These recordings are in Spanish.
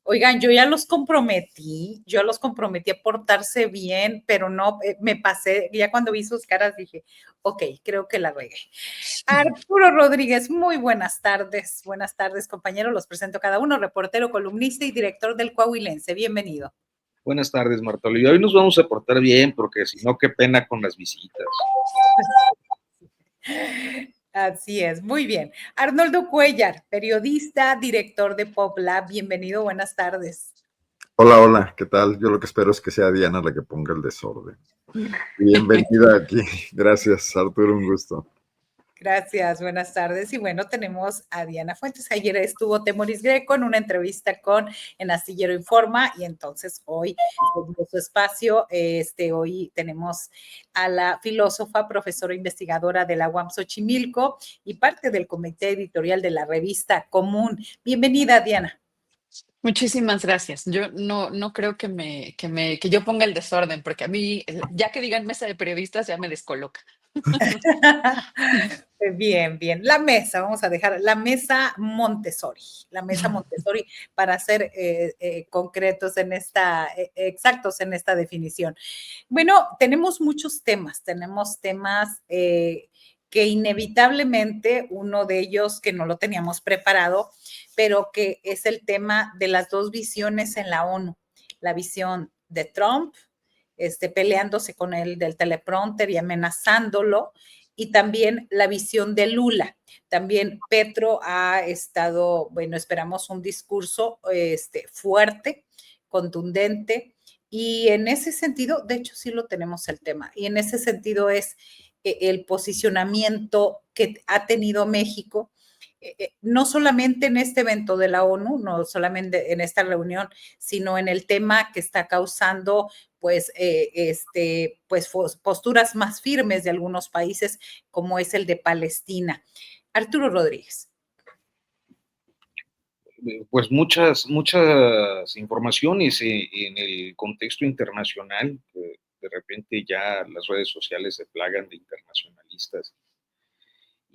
Oigan, yo ya los comprometí a portarse bien, pero no, me pasé, ya cuando vi sus caras dije, ok, creo que la regué. Arturo Rodríguez, muy buenas tardes, compañeros, los presento cada uno, reportero, columnista y director del Coahuilense, bienvenido. Buenas tardes, Martolo. Y hoy nos vamos a portar bien, porque si no, qué pena con las visitas. Así es, muy bien. Arnoldo Cuellar, periodista, director de PopLab, bienvenido, buenas tardes. Hola, ¿qué tal? Yo lo que espero es que sea Diana la que ponga el desorden. Bienvenida aquí. Gracias, Arturo, un gusto. Gracias, buenas tardes. Y bueno, tenemos a Diana Fuentes. Ayer estuvo Temoris Greco en una entrevista en Astillero Informa y entonces hoy, en su espacio, hoy tenemos a la filósofa, profesora investigadora de la UAM Xochimilco y parte del comité editorial de la revista Común. Bienvenida, Diana. Muchísimas gracias. Yo no creo que yo ponga el desorden, porque a mí, ya que digan mesa de periodistas, ya me descoloca. Bien, bien. La mesa, vamos a dejar la mesa Montessori para ser concretos exactos en esta definición. Bueno, tenemos muchos temas, que inevitablemente uno de ellos que no lo teníamos preparado, pero que es el tema de las dos visiones en la ONU, la visión de Trump, peleándose con él del teleprompter y amenazándolo, y también la visión de Lula. También Petro ha estado, bueno, esperamos un discurso fuerte, contundente, y en ese sentido, de hecho sí lo tenemos el tema, y en ese sentido es el posicionamiento que ha tenido México, no solamente en este evento de la ONU, no solamente en esta reunión, sino en el tema que está causando pues posturas más firmes de algunos países, como es el de Palestina. Arturo Rodríguez. Pues muchas informaciones en el contexto internacional. De repente ya las redes sociales se plagan de internacionalistas.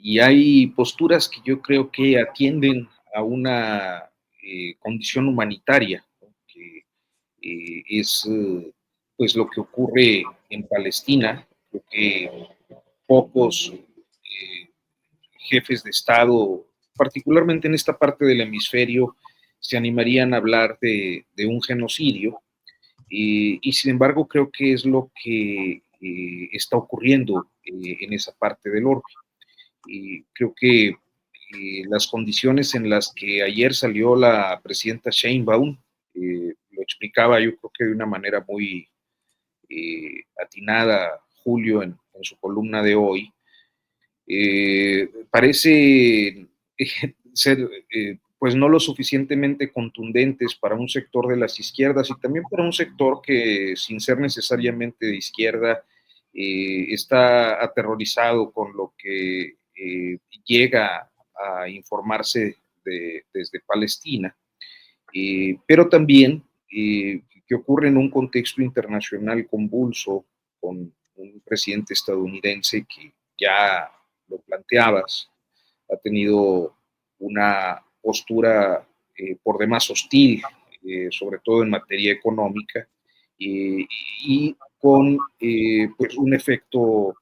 Y hay posturas que yo creo que atienden a una condición humanitaria, ¿no? Que es pues lo que ocurre en Palestina. Creo que pocos jefes de Estado, particularmente en esta parte del hemisferio, se animarían a hablar de un genocidio, y sin embargo creo que es lo que está ocurriendo en esa parte del orbe. Creo que las condiciones en las que ayer salió la presidenta Sheinbaum, lo explicaba yo creo que de una manera muy atinada Julio en su columna de hoy, parece ser pues no lo suficientemente contundentes para un sector de las izquierdas y también para un sector que sin ser necesariamente de izquierda está aterrorizado con lo que llega a informarse desde Palestina, pero también que ocurre en un contexto internacional convulso con un presidente estadounidense que ya lo planteabas, ha tenido una postura por demás hostil, sobre todo en materia económica, y con pues un efecto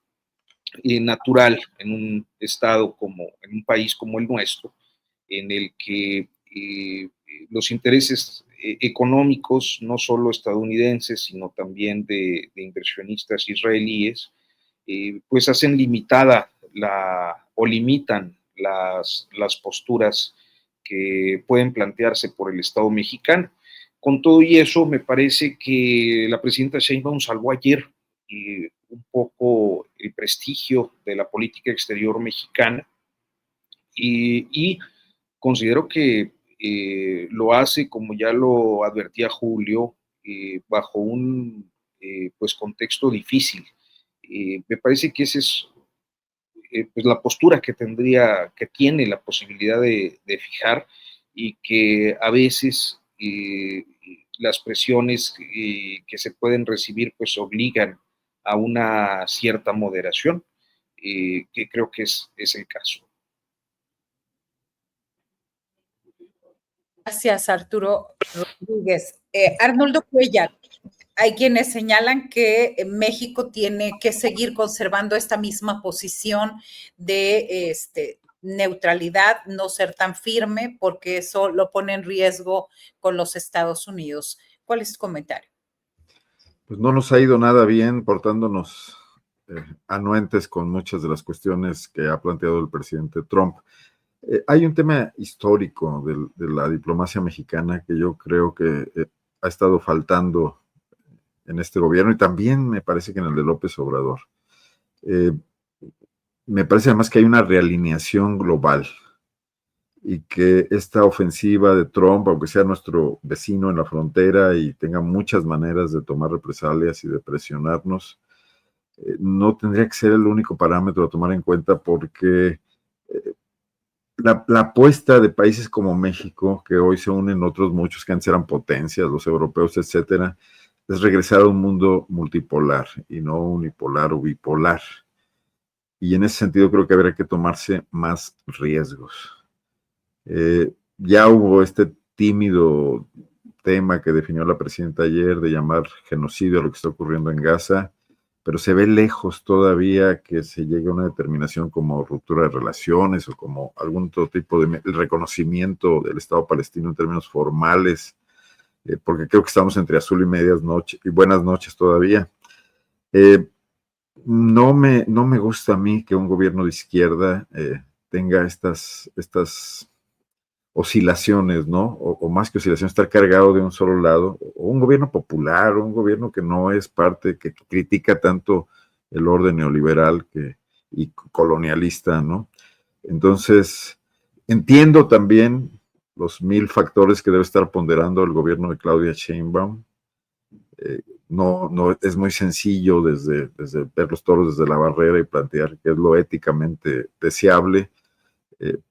natural en un estado en un país como el nuestro, en el que los intereses económicos, no solo estadounidenses, sino también de inversionistas israelíes, pues hacen limitada o limitan las posturas que pueden plantearse por el Estado mexicano. Con todo y eso, me parece que la presidenta Sheinbaum salvó ayer un poco el prestigio de la política exterior mexicana, y considero que lo hace, como ya lo advertía Julio, bajo un pues contexto difícil. Me parece que esa es pues la postura que tiene la posibilidad de fijar, y que a veces las presiones que se pueden recibir pues obligan a una cierta moderación, que creo que es el caso. Gracias, Arturo Rodríguez. Arnoldo Cuellar, hay quienes señalan que México tiene que seguir conservando esta misma posición de neutralidad, no ser tan firme, porque eso lo pone en riesgo con los Estados Unidos. ¿Cuál es tu comentario? Pues no nos ha ido nada bien portándonos anuentes con muchas de las cuestiones que ha planteado el presidente Trump. Hay un tema histórico de la diplomacia mexicana que yo creo que ha estado faltando en este gobierno y también me parece que en el de López Obrador. Me parece además que hay una realineación global y que esta ofensiva de Trump, aunque sea nuestro vecino en la frontera y tenga muchas maneras de tomar represalias y de presionarnos, no tendría que ser el único parámetro a tomar en cuenta porque la apuesta de países como México, que hoy se unen otros muchos que antes eran potencias, los europeos, etcétera, es regresar a un mundo multipolar y no unipolar o bipolar. Y en ese sentido creo que habría que tomarse más riesgos. Ya hubo este tímido tema que definió la presidenta ayer de llamar genocidio a lo que está ocurriendo en Gaza, pero se ve lejos todavía que se llegue a una determinación como ruptura de relaciones o como algún otro tipo de reconocimiento del Estado palestino en términos formales, porque creo que estamos entre azul y medias noches y buenas noches todavía. No me gusta a mí que un gobierno de izquierda tenga estas oscilaciones, ¿no? O más que oscilaciones, estar cargado de un solo lado, o un gobierno popular, o un gobierno que no es parte, que critica tanto el orden neoliberal y colonialista, ¿no? Entonces, entiendo también los 1000 factores que debe estar ponderando el gobierno de Claudia Sheinbaum. No es muy sencillo desde ver los toros desde la barrera y plantear qué es lo éticamente deseable.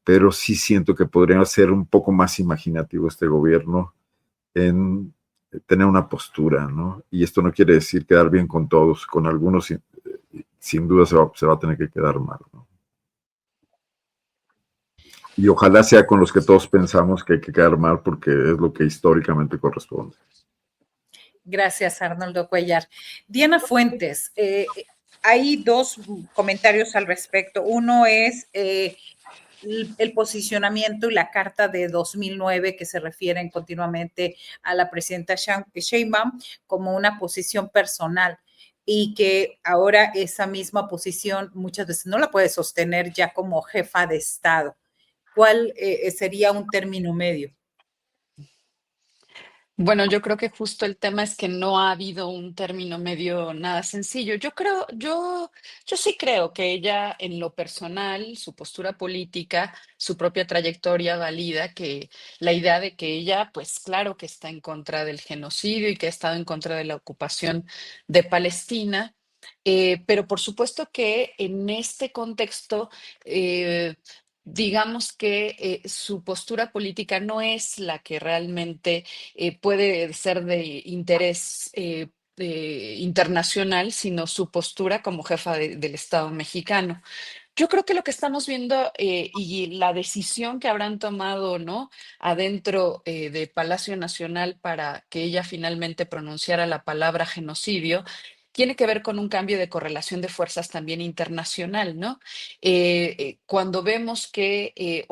Pero sí siento que podría ser un poco más imaginativo este gobierno en tener una postura, ¿no? Y esto no quiere decir quedar bien con todos, con algunos sin duda se va a tener que quedar mal, ¿no? Y ojalá sea con los que todos pensamos que hay que quedar mal porque es lo que históricamente corresponde. Gracias, Arnoldo Cuellar. Diana Fuentes, hay dos comentarios al respecto. Uno es el posicionamiento y la carta de 2009 que se refieren continuamente a la presidenta Sheinbaum como una posición personal y que ahora esa misma posición muchas veces no la puede sostener ya como jefa de Estado. ¿Cuál sería un término medio? Bueno, yo creo que justo el tema es que no ha habido un término medio nada sencillo. Yo sí creo que ella, en lo personal, su postura política, su propia trayectoria valida que la idea de que ella, pues claro que está en contra del genocidio y que ha estado en contra de la ocupación de Palestina, pero por supuesto que en este contexto, digamos que su postura política no es la que realmente puede ser de interés internacional, sino su postura como jefa del Estado mexicano. Yo creo que lo que estamos viendo y la decisión que habrán tomado, ¿no? Adentro de Palacio Nacional para que ella finalmente pronunciara la palabra genocidio, tiene que ver con un cambio de correlación de fuerzas también internacional, ¿no? Cuando vemos que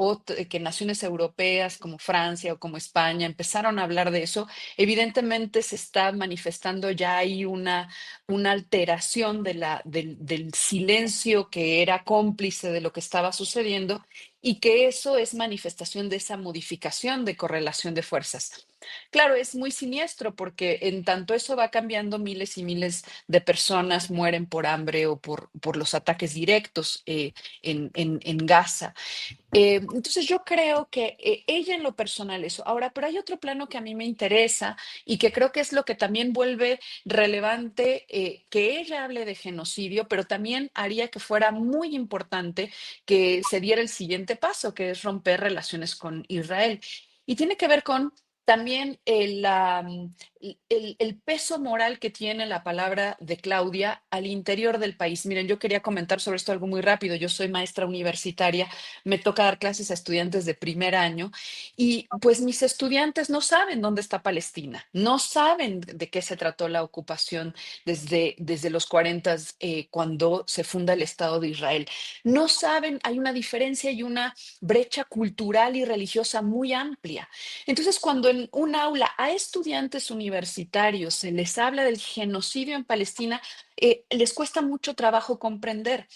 naciones europeas como Francia o como España empezaron a hablar de eso, evidentemente se está manifestando ya ahí una alteración del silencio que era cómplice de lo que estaba sucediendo y que eso es manifestación de esa modificación de correlación de fuerzas. Claro, es muy siniestro porque en tanto eso va cambiando, miles y miles de personas mueren por hambre o por los ataques directos en Gaza. Entonces yo creo que ella en lo personal eso. Ahora, pero hay otro plano que a mí me interesa y que creo que es lo que también vuelve relevante que ella hable de genocidio, pero también haría que fuera muy importante que se diera el siguiente paso, que es romper relaciones con Israel. Y tiene que ver con también el peso moral que tiene la palabra de Claudia al interior del país. Miren, yo quería comentar sobre esto algo muy rápido. Yo soy maestra universitaria, me toca dar clases a estudiantes de primer año y pues mis estudiantes no saben dónde está Palestina, no saben de qué se trató la ocupación desde los 40, cuando se funda el Estado de Israel. No saben, hay una diferencia y una brecha cultural y religiosa muy amplia. Entonces, cuando en un aula a estudiantes universitarios se les habla del genocidio en Palestina, les cuesta mucho trabajo comprender.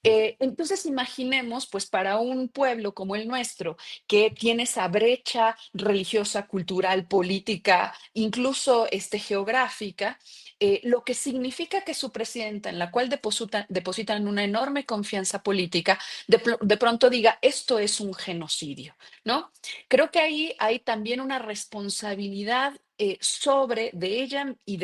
Entonces, imaginemos, pues para un pueblo como el nuestro, que tiene esa brecha religiosa, cultural, política, incluso geográfica, lo que significa que su presidenta, en la cual depositan una enorme confianza política, de pronto diga, esto es un genocidio, ¿no? Creo que ahí hay también una responsabilidad sobre de ella y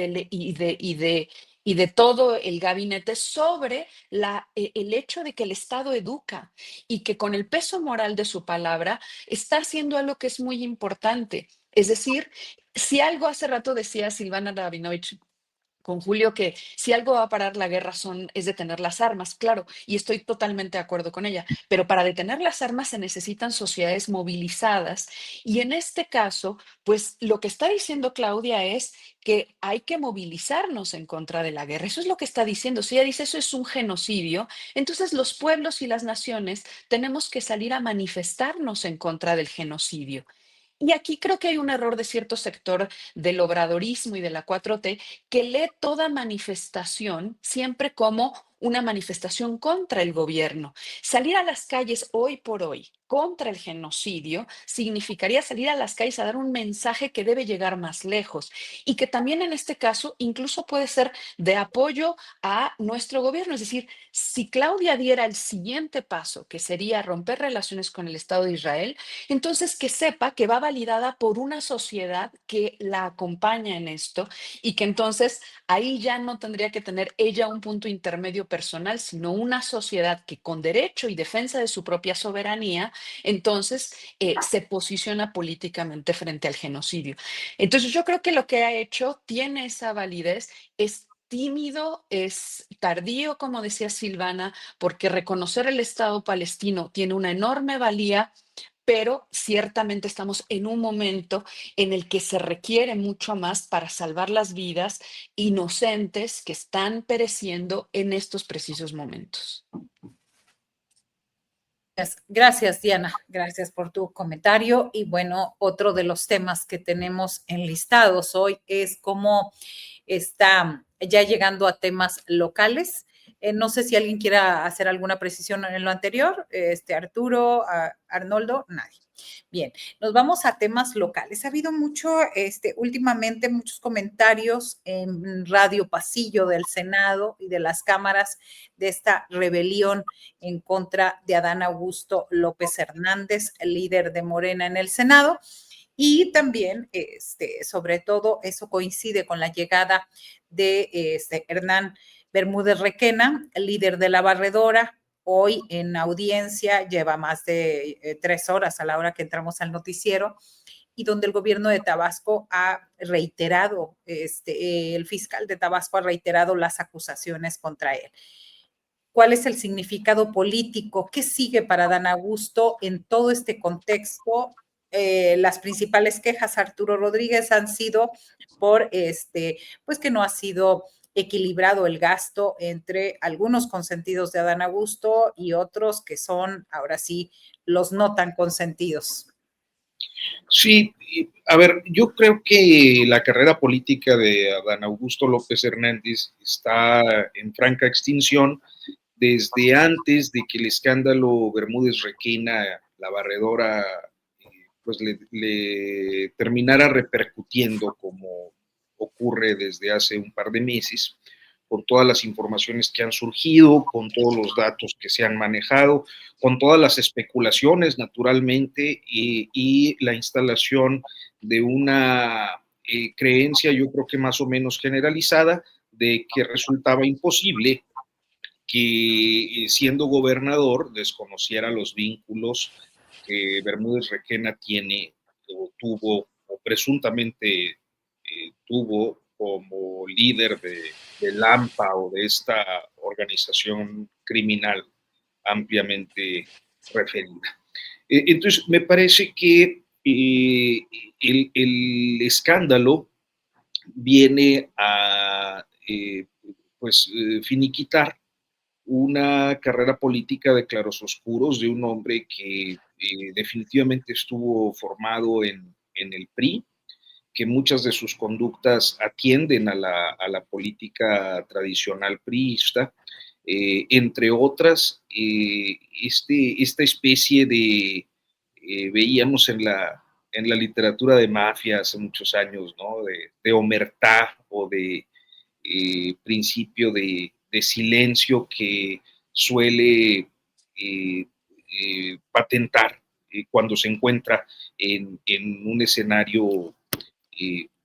de todo el gabinete sobre el hecho de que el Estado educa y que con el peso moral de su palabra está haciendo algo que es muy importante. Es decir, si algo hace rato decía Silvana Rabinovich con Julio, que si algo va a parar la guerra es detener las armas, claro, y estoy totalmente de acuerdo con ella, pero para detener las armas se necesitan sociedades movilizadas y en este caso, pues lo que está diciendo Claudia es que hay que movilizarnos en contra de la guerra. Eso es lo que está diciendo. Si ella dice eso es un genocidio, entonces los pueblos y las naciones tenemos que salir a manifestarnos en contra del genocidio. Y aquí creo que hay un error de cierto sector del obradorismo y de la 4T que lee toda manifestación siempre como una manifestación contra el gobierno. Salir a las calles hoy por hoy contra el genocidio significaría salir a las calles a dar un mensaje que debe llegar más lejos y que también en este caso incluso puede ser de apoyo a nuestro gobierno. Es decir, si Claudia diera el siguiente paso, que sería romper relaciones con el Estado de Israel, entonces que sepa que va validada por una sociedad que la acompaña en esto y que entonces ahí ya no tendría que tener ella un punto intermedio personal, sino una sociedad que con derecho y defensa de su propia soberanía, entonces se posiciona políticamente frente al genocidio. Entonces yo creo que lo que ha hecho tiene esa validez, es tímido, es tardío, como decía Silvana, porque reconocer el Estado palestino tiene una enorme valía, pero ciertamente estamos en un momento en el que se requiere mucho más para salvar las vidas inocentes que están pereciendo en estos precisos momentos. Gracias, Diana. Gracias por tu comentario. Y bueno, otro de los temas que tenemos enlistados hoy es cómo está ya llegando a temas locales. No sé si alguien quiera hacer alguna precisión en lo anterior. Arturo, Arnoldo, nadie. Bien, nos vamos a temas locales. Ha habido últimamente muchos comentarios en Radio Pasillo del Senado y de las cámaras de esta rebelión en contra de Adán Augusto López Hernández, el líder de Morena en el Senado. Y también, sobre todo, eso coincide con la llegada de Hernán Bermúdez Requena, el líder de la Barredora, hoy en audiencia, lleva más de 3 horas a la hora que entramos al noticiero, y donde el gobierno de Tabasco ha reiterado, el fiscal de Tabasco ha reiterado las acusaciones contra él. ¿Cuál es el significado político? ¿Qué sigue para Adán Augusto en todo este contexto? Las principales quejas, Arturo Rodríguez, han sido por pues que no ha sido equilibrado el gasto entre algunos consentidos de Adán Augusto y otros que son, ahora sí, los no tan consentidos. Sí, a ver, yo creo que la carrera política de Adán Augusto López Hernández está en franca extinción desde antes de que el escándalo Bermúdez Requena, la barredora, pues le terminara repercutiendo como ocurre desde hace un par de meses, con todas las informaciones que han surgido, con todos los datos que se han manejado, con todas las especulaciones, naturalmente, y la instalación de una creencia, yo creo que más o menos generalizada, de que resultaba imposible que siendo gobernador desconociera los vínculos que Bermúdez Requena tiene o tuvo o presuntamente tuvo como líder del AMPA o de esta organización criminal ampliamente referida. Entonces, me parece que el escándalo viene a finiquitar una carrera política de clarososcuros de un hombre que definitivamente estuvo formado en el PRI, que muchas de sus conductas atienden a la política tradicional priista, entre otras, esta especie de, veíamos en la literatura de mafia hace muchos años, ¿no? De omertá o de principio de silencio que suele patentar cuando se encuentra en un escenario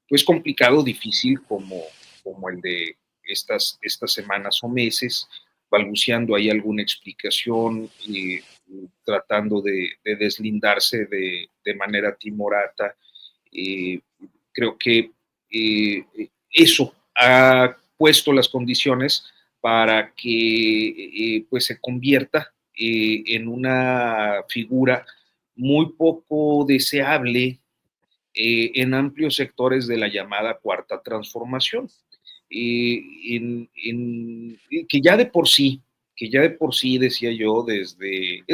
pues complicado, difícil como el de estas semanas o meses, balbuceando ahí alguna explicación, tratando de deslindarse de manera timorata. Creo que eso ha puesto las condiciones para que pues se convierta en una figura muy poco deseable en amplios sectores de la llamada Cuarta Transformación, que ya de por sí, decía yo, desde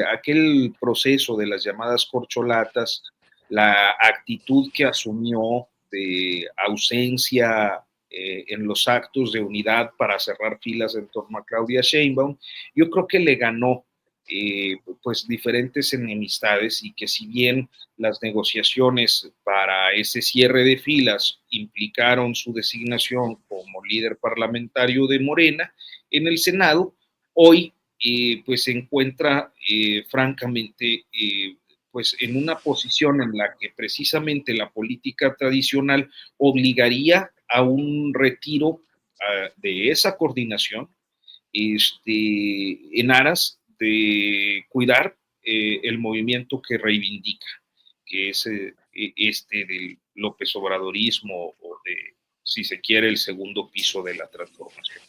aquel proceso de las llamadas corcholatas, la actitud que asumió de ausencia en los actos de unidad para cerrar filas en torno a Claudia Sheinbaum, yo creo que le ganó pues diferentes enemistades, y que si bien las negociaciones para ese cierre de filas implicaron su designación como líder parlamentario de Morena en el Senado, hoy pues se encuentra francamente pues en una posición en la que precisamente la política tradicional obligaría a un retiro de esa coordinación en aras de cuidar el movimiento que reivindica, que es del López Obradorismo, o de, si se quiere, el segundo piso de la transformación.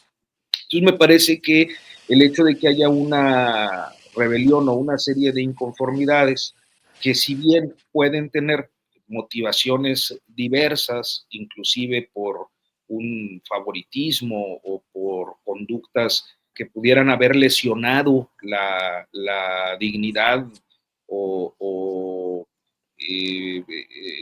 Entonces me parece que el hecho de que haya una rebelión o una serie de inconformidades que, si bien pueden tener motivaciones diversas, inclusive por un favoritismo o por conductas que pudieran haber lesionado la dignidad o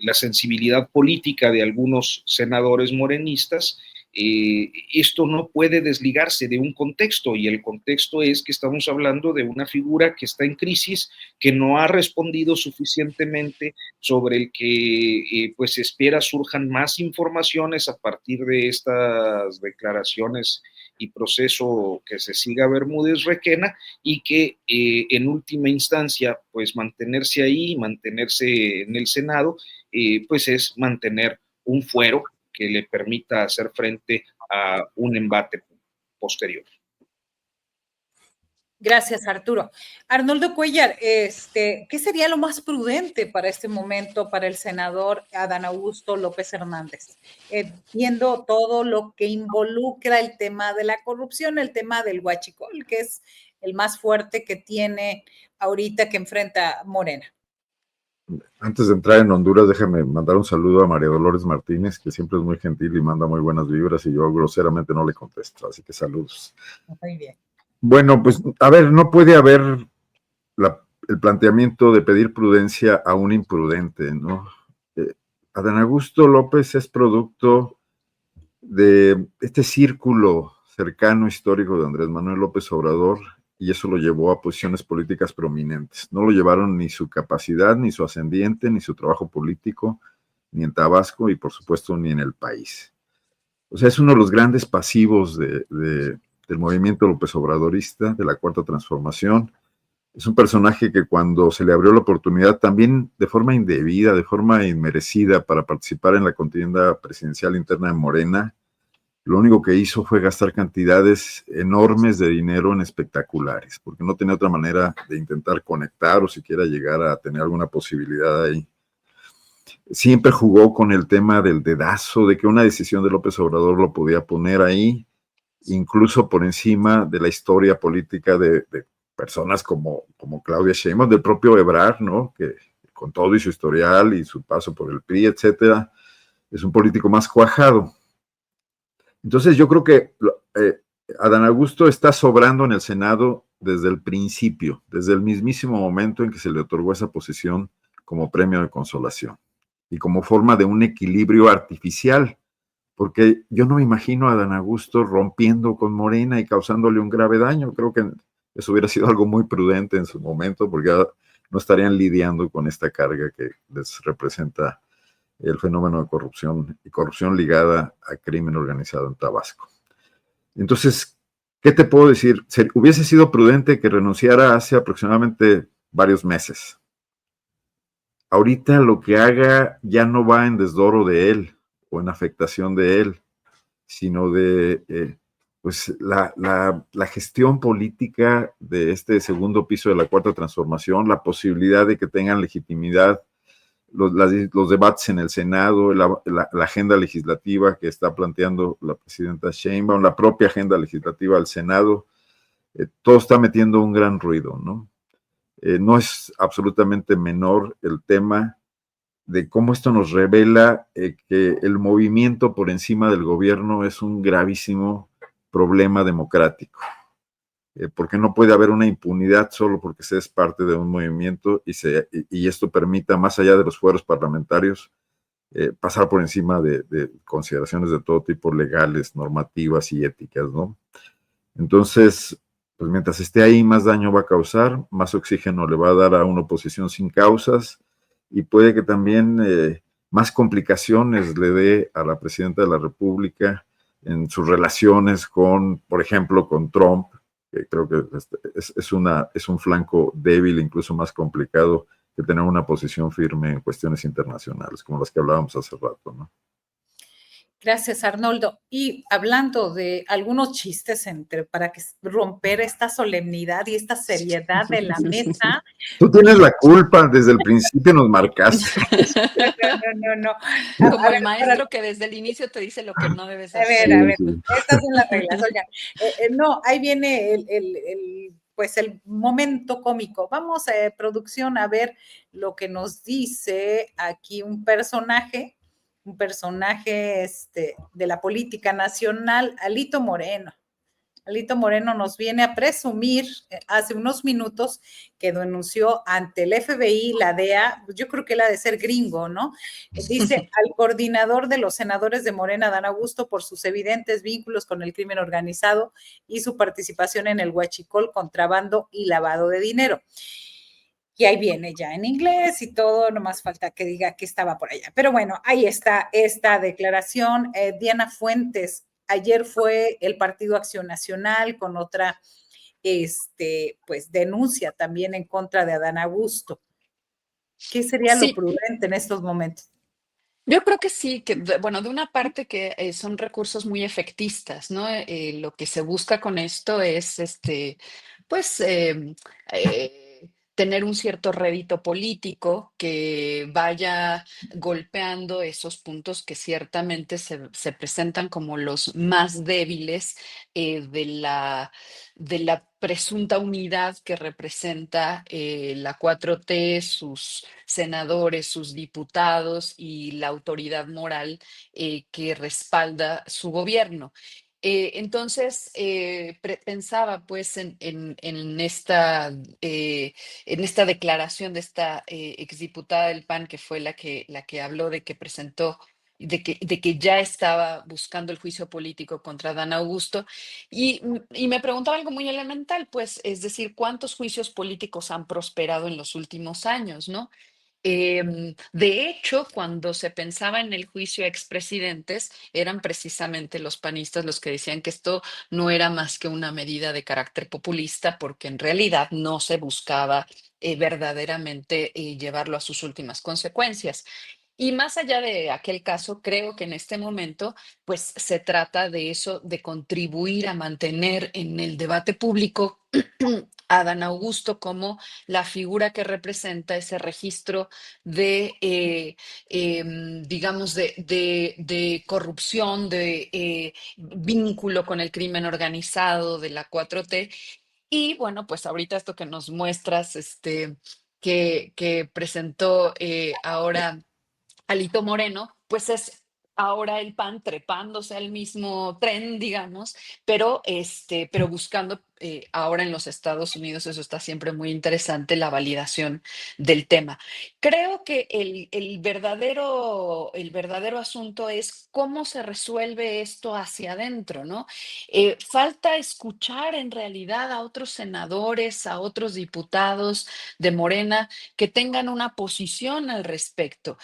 la sensibilidad política de algunos senadores morenistas, esto no puede desligarse de un contexto, y el contexto es que estamos hablando de una figura que está en crisis, que no ha respondido suficientemente, sobre el que pues espera surjan más informaciones a partir de estas declaraciones y proceso que se siga Bermúdez Requena, y que en última instancia pues mantenerse ahí, mantenerse en el Senado, pues es mantener un fuero que le permita hacer frente a un embate posterior. Gracias, Arturo. Arnoldo Cuellar, ¿qué sería lo más prudente para este momento para el senador Adán Augusto López Hernández? Viendo todo lo que involucra el tema de la corrupción, el tema del huachicol, que es el más fuerte que tiene ahorita, que enfrenta Morena. Antes de entrar en Honduras, déjame mandar un saludo a María Dolores Martínez, que siempre es muy gentil y manda muy buenas vibras, y yo groseramente no le contesto, así que saludos. Muy bien. Bueno, pues a ver, no puede haber el planteamiento de pedir prudencia a un imprudente, ¿no? Adán Augusto López es producto de este círculo cercano histórico de Andrés Manuel López Obrador, y eso lo llevó a posiciones políticas prominentes. No lo llevaron ni su capacidad, ni su ascendiente, ni su trabajo político, ni en Tabasco, y por supuesto ni en el país. O sea, es uno de los grandes pasivos del movimiento López Obradorista, de la Cuarta Transformación. Es un personaje que, cuando se le abrió la oportunidad, también de forma indebida, de forma inmerecida, para participar en la contienda presidencial interna de Morena, lo único que hizo fue gastar cantidades enormes de dinero en espectaculares, porque no tenía otra manera de intentar conectar o siquiera llegar a tener alguna posibilidad ahí. siempre jugó con el tema del dedazo, de que una decisión de López Obrador lo podía poner ahí, incluso por encima de la historia política de personas como Claudia Sheinbaum, del propio Ebrard, ¿no? Que con todo y su historial y su paso por el PRI, etcétera, es un político más cuajado. Entonces yo creo que Adán Augusto está sobrando en el Senado desde el principio, desde el mismísimo momento en que se le otorgó esa posición como premio de consolación y como forma de un equilibrio artificial, porque yo no me imagino a Adán Augusto rompiendo con Morena y causándole un grave daño. Creo que eso hubiera sido algo muy prudente en su momento, porque ya no estarían lidiando con esta carga que les representa el fenómeno de corrupción y corrupción ligada a crimen organizado en Tabasco. Entonces, ¿qué te puedo decir? Hubiese sido prudente que renunciara hace aproximadamente varios meses. Ahorita lo que haga ya no va en desdoro de él o en afectación de él, sino de pues la gestión política de este segundo piso de la Cuarta Transformación, la posibilidad de que tengan legitimidad los debates en el Senado, la agenda legislativa que está planteando la presidenta Sheinbaum, la propia agenda legislativa del Senado, todo está metiendo un gran ruido, ¿no? No es absolutamente menor el tema de cómo esto nos revela que el movimiento por encima del gobierno es un gravísimo problema democrático, porque no puede haber una impunidad solo porque se es parte de un movimiento y esto permita, más allá de los fueros parlamentarios, pasar por encima de consideraciones de todo tipo legales, normativas y éticas, ¿no? Entonces, pues mientras esté ahí, más daño va a causar, más oxígeno le va a dar a una oposición sin causas y puede que también más complicaciones le dé a la presidenta de la República en sus relaciones con, por ejemplo, con Trump, que creo que es un flanco débil, incluso más complicado que tener una posición firme en cuestiones internacionales, como las que hablábamos hace rato, ¿no? Gracias, Arnoldo. Y hablando de algunos chistes para que romper esta solemnidad y esta seriedad de la mesa. Tú tienes la culpa, desde el principio nos marcaste. No. Como el maestro que desde el inicio te dice lo que no debes hacer. A ver, estas son las reglas. Oigan, no, ahí viene pues el momento cómico. Vamos a producción a ver lo que nos dice aquí un personaje de la política nacional, Alito Moreno. Alito Moreno nos viene a presumir hace unos minutos que denunció ante el FBI, la DEA, yo creo que él ha de ser gringo, ¿no? Dice al coordinador de los senadores de Morena, Adán Augusto, por sus evidentes vínculos con el crimen organizado y su participación en el huachicol, contrabando y lavado de dinero. Y ahí viene ya en inglés y todo, nomás falta que diga que estaba por allá. Pero bueno, ahí está esta declaración. Diana Fuentes, ayer fue el Partido Acción Nacional con otra pues denuncia también en contra de Adán Augusto. ¿Qué sería lo prudente en estos momentos? Yo creo que sí, que bueno, de una parte que son recursos muy efectistas, ¿no? Lo que se busca con esto es, pues, tener un cierto rédito político que vaya golpeando esos puntos que ciertamente se presentan como los más débiles de la presunta unidad que representa la 4T, sus senadores, sus diputados y la autoridad moral que respalda su gobierno. Entonces, pensaba pues en esta declaración de esta exdiputada del PAN, que fue la que habló de que presentó, de que ya estaba buscando el juicio político contra Adán Augusto, y me preguntaba algo muy elemental, pues, es decir, ¿cuántos juicios políticos han prosperado en los últimos años, no? De hecho, cuando se pensaba en el juicio a expresidentes, eran precisamente los panistas los que decían que esto no era más que una medida de carácter populista, porque en realidad no se buscaba verdaderamente llevarlo a sus últimas consecuencias. Y más allá de aquel caso, creo que en este momento, pues se trata de eso, de contribuir a mantener en el debate público a Adán Augusto como la figura que representa ese registro de, digamos, de corrupción, de vínculo con el crimen organizado de la 4T. Y bueno, pues ahorita esto que nos muestras, que presentó ahora Alito Moreno, pues es ahora el PAN trepándose al mismo tren, digamos, pero buscando ahora en los Estados Unidos, eso está siempre muy interesante, la validación del tema. Creo que el verdadero asunto es cómo se resuelve esto hacia adentro, ¿no? Falta escuchar en realidad a otros senadores, a otros diputados de Morena que tengan una posición al respecto.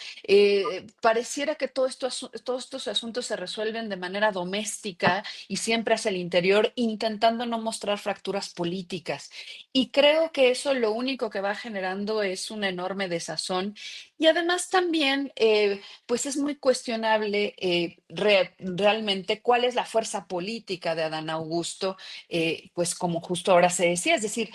Pareciera que todos estos asuntos se resuelven de manera doméstica y siempre hacia el interior, intentando no mostrar fracturas políticas. Y creo que eso lo único que va generando es una enorme desazón. Y además también, pues es muy cuestionable realmente cuál es la fuerza política de Adán Augusto, pues como justo ahora se decía, es decir,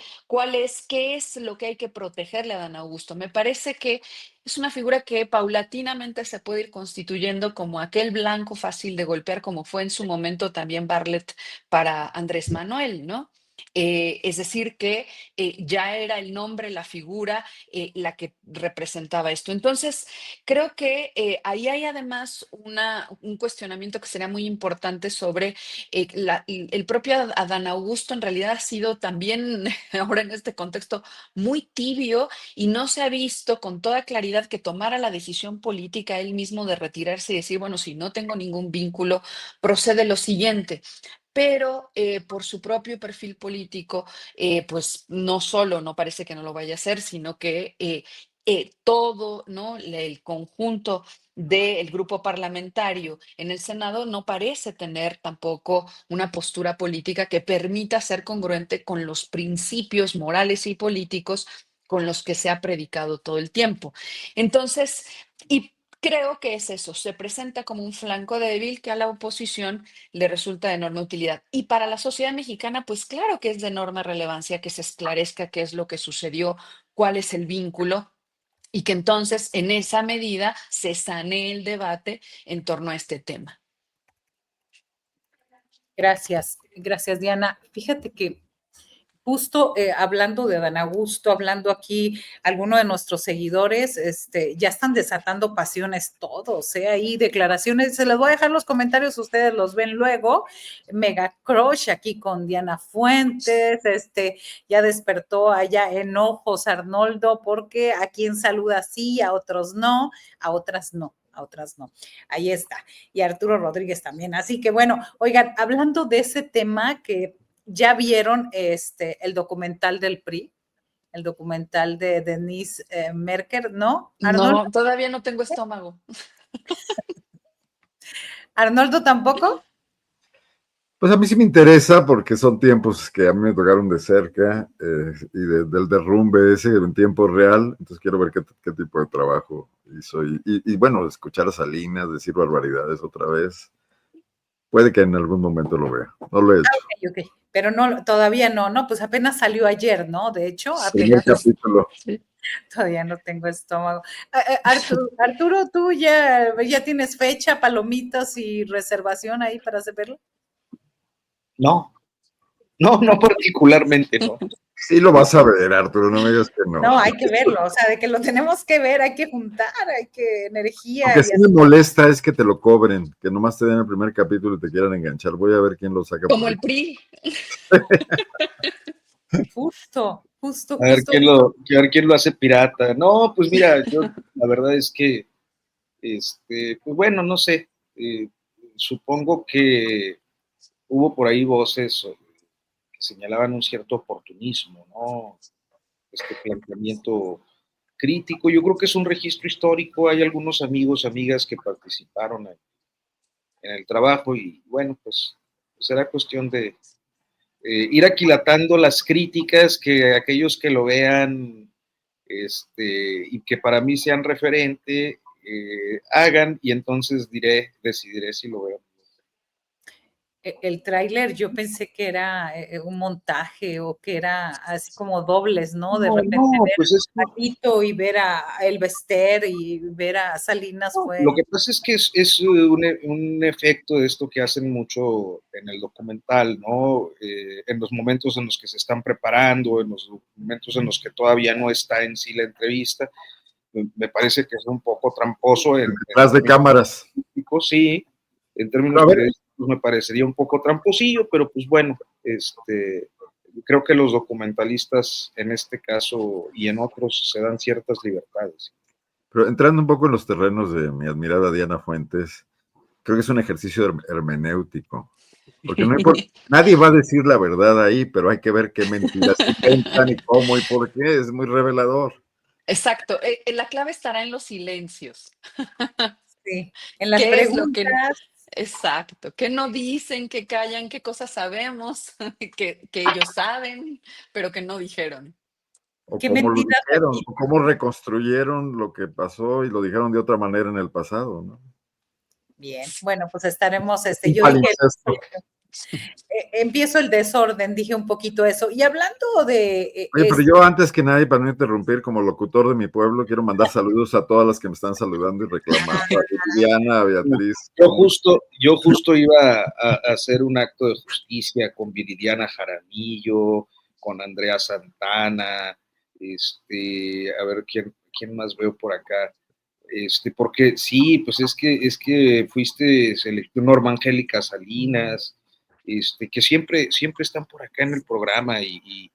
qué es lo que hay que protegerle a Adán Augusto. Me parece que es una figura que paulatinamente se puede ir constituyendo como aquel blanco fácil de golpear, como fue en su momento también Bartlett para Andrés Manuel, ¿no? Es decir, que ya era el nombre, la figura, la que representaba esto. Entonces, creo que ahí hay además un cuestionamiento que sería muy importante sobre el propio Adán Augusto en realidad ha sido también, ahora en este contexto, muy tibio y no se ha visto con toda claridad que tomara la decisión política él mismo de retirarse y decir, bueno, si no tengo ningún vínculo, procede lo siguiente. Pero por su propio perfil político, pues no solo no parece que no lo vaya a hacer, sino que todo, ¿no? El conjunto del grupo parlamentario en el Senado no parece tener tampoco una postura política que permita ser congruente con los principios morales y políticos con los que se ha predicado todo el tiempo. Entonces, y creo que es eso, se presenta como un flanco débil que a la oposición le resulta de enorme utilidad. Y para la sociedad mexicana, pues claro que es de enorme relevancia que se esclarezca qué es lo que sucedió, cuál es el vínculo y que entonces en esa medida se sanee el debate en torno a este tema. Gracias, gracias Diana. Fíjate que justo hablando de Adán Augusto, hablando aquí, algunos de nuestros seguidores ya están desatando pasiones todos, ahí declaraciones, se les voy a dejar los comentarios, ustedes los ven luego, mega crush aquí con Diana Fuentes, ya despertó allá enojos Arnoldo, porque a quien saluda sí, a otros no, a otras no. A otras no. Ahí está. Y Arturo Rodríguez también. Así que bueno, oigan, hablando de ese tema que ya vieron el documental del PRI, el documental de Denise Merker, ¿no? Arnoldo, No, todavía no tengo estómago. ¿Arnoldo tampoco? Pues a mí sí me interesa porque son tiempos que a mí me tocaron de cerca y del derrumbe ese en tiempo real, entonces quiero ver qué tipo de trabajo hizo y bueno, escuchar a Salinas decir barbaridades otra vez, puede que en algún momento lo vea, no lo he hecho. Okay. Pero no, todavía no, pues apenas salió ayer, ¿no? De hecho, Primer apenas capítulo. Sí. todavía no tengo estómago. Arturo, ¿tú ya tienes fecha, palomitas y reservación ahí para verlo? No, no particularmente, no. Sí lo vas a ver, Arturo, no me digas que no. No, hay que verlo, o sea, de que lo tenemos que ver, hay que juntar, hay que energía. Lo que sí me molesta es que te lo cobren, que nomás te den el primer capítulo y te quieran enganchar. Voy a ver quién lo saca. Como el PRI. Justo. A ver quién lo hace pirata. No, pues mira, yo la verdad es que, pues bueno, no sé, supongo que hubo por ahí voces que señalaban un cierto oportunismo, ¿no? Este planteamiento crítico. Yo creo que es un registro histórico. Hay algunos amigos, amigas que participaron en el trabajo y bueno, pues será cuestión de ir aquilatando las críticas que aquellos que lo vean y que para mí sean referente hagan y entonces decidiré si lo veo. el tráiler, yo pensé que era un montaje o que era así como dobles, ¿no? De No, repente no, ver pues es que a Tito y ver a El Bester y ver a Salinas fue. lo que pasa es que es un efecto de esto que hacen mucho en el documental, ¿no? En los momentos en los que se están preparando, en los momentos en los que todavía no está en sí la entrevista, me parece que es un poco tramposo Detrás de cámaras. sí, en términos Pero a ver, periodísticos me parecería un poco tramposillo, pero pues bueno, creo que los documentalistas en este caso y en otros se dan ciertas libertades. pero entrando un poco en los terrenos de mi admirada Diana Fuentes, creo que es un ejercicio hermenéutico, porque no importa, nadie va a decir la verdad ahí, pero hay que ver qué mentiras inventan y cómo y por qué, es muy revelador. Exacto, la clave estará en los silencios. Sí, en las ¿Qué es lo que preguntas. exacto, qué no dicen, qué callan, qué cosas sabemos, que ellos saben, pero que no dijeron? O ¿Qué cómo lo mentiras dijeron, o repiten? cómo reconstruyeron lo que pasó y lo dijeron de otra manera en el pasado, ¿no? Bien, bueno, pues estaremos, Un yo dije, palincesto. empiezo el desorden, dije un poquito eso. Y hablando de Oye, pero yo antes que nadie, para no interrumpir, como locutor de mi pueblo, quiero mandar saludos a todas las que me están saludando y reclamando, a Liliana, a Beatriz. Yo justo iba a hacer un acto de justicia con Viridiana Jaramillo, con Andrea Santana, a ver quién más veo por acá. Porque sí, pues es que fuiste selección Norma Angélica Salinas, que siempre están por acá en el programa y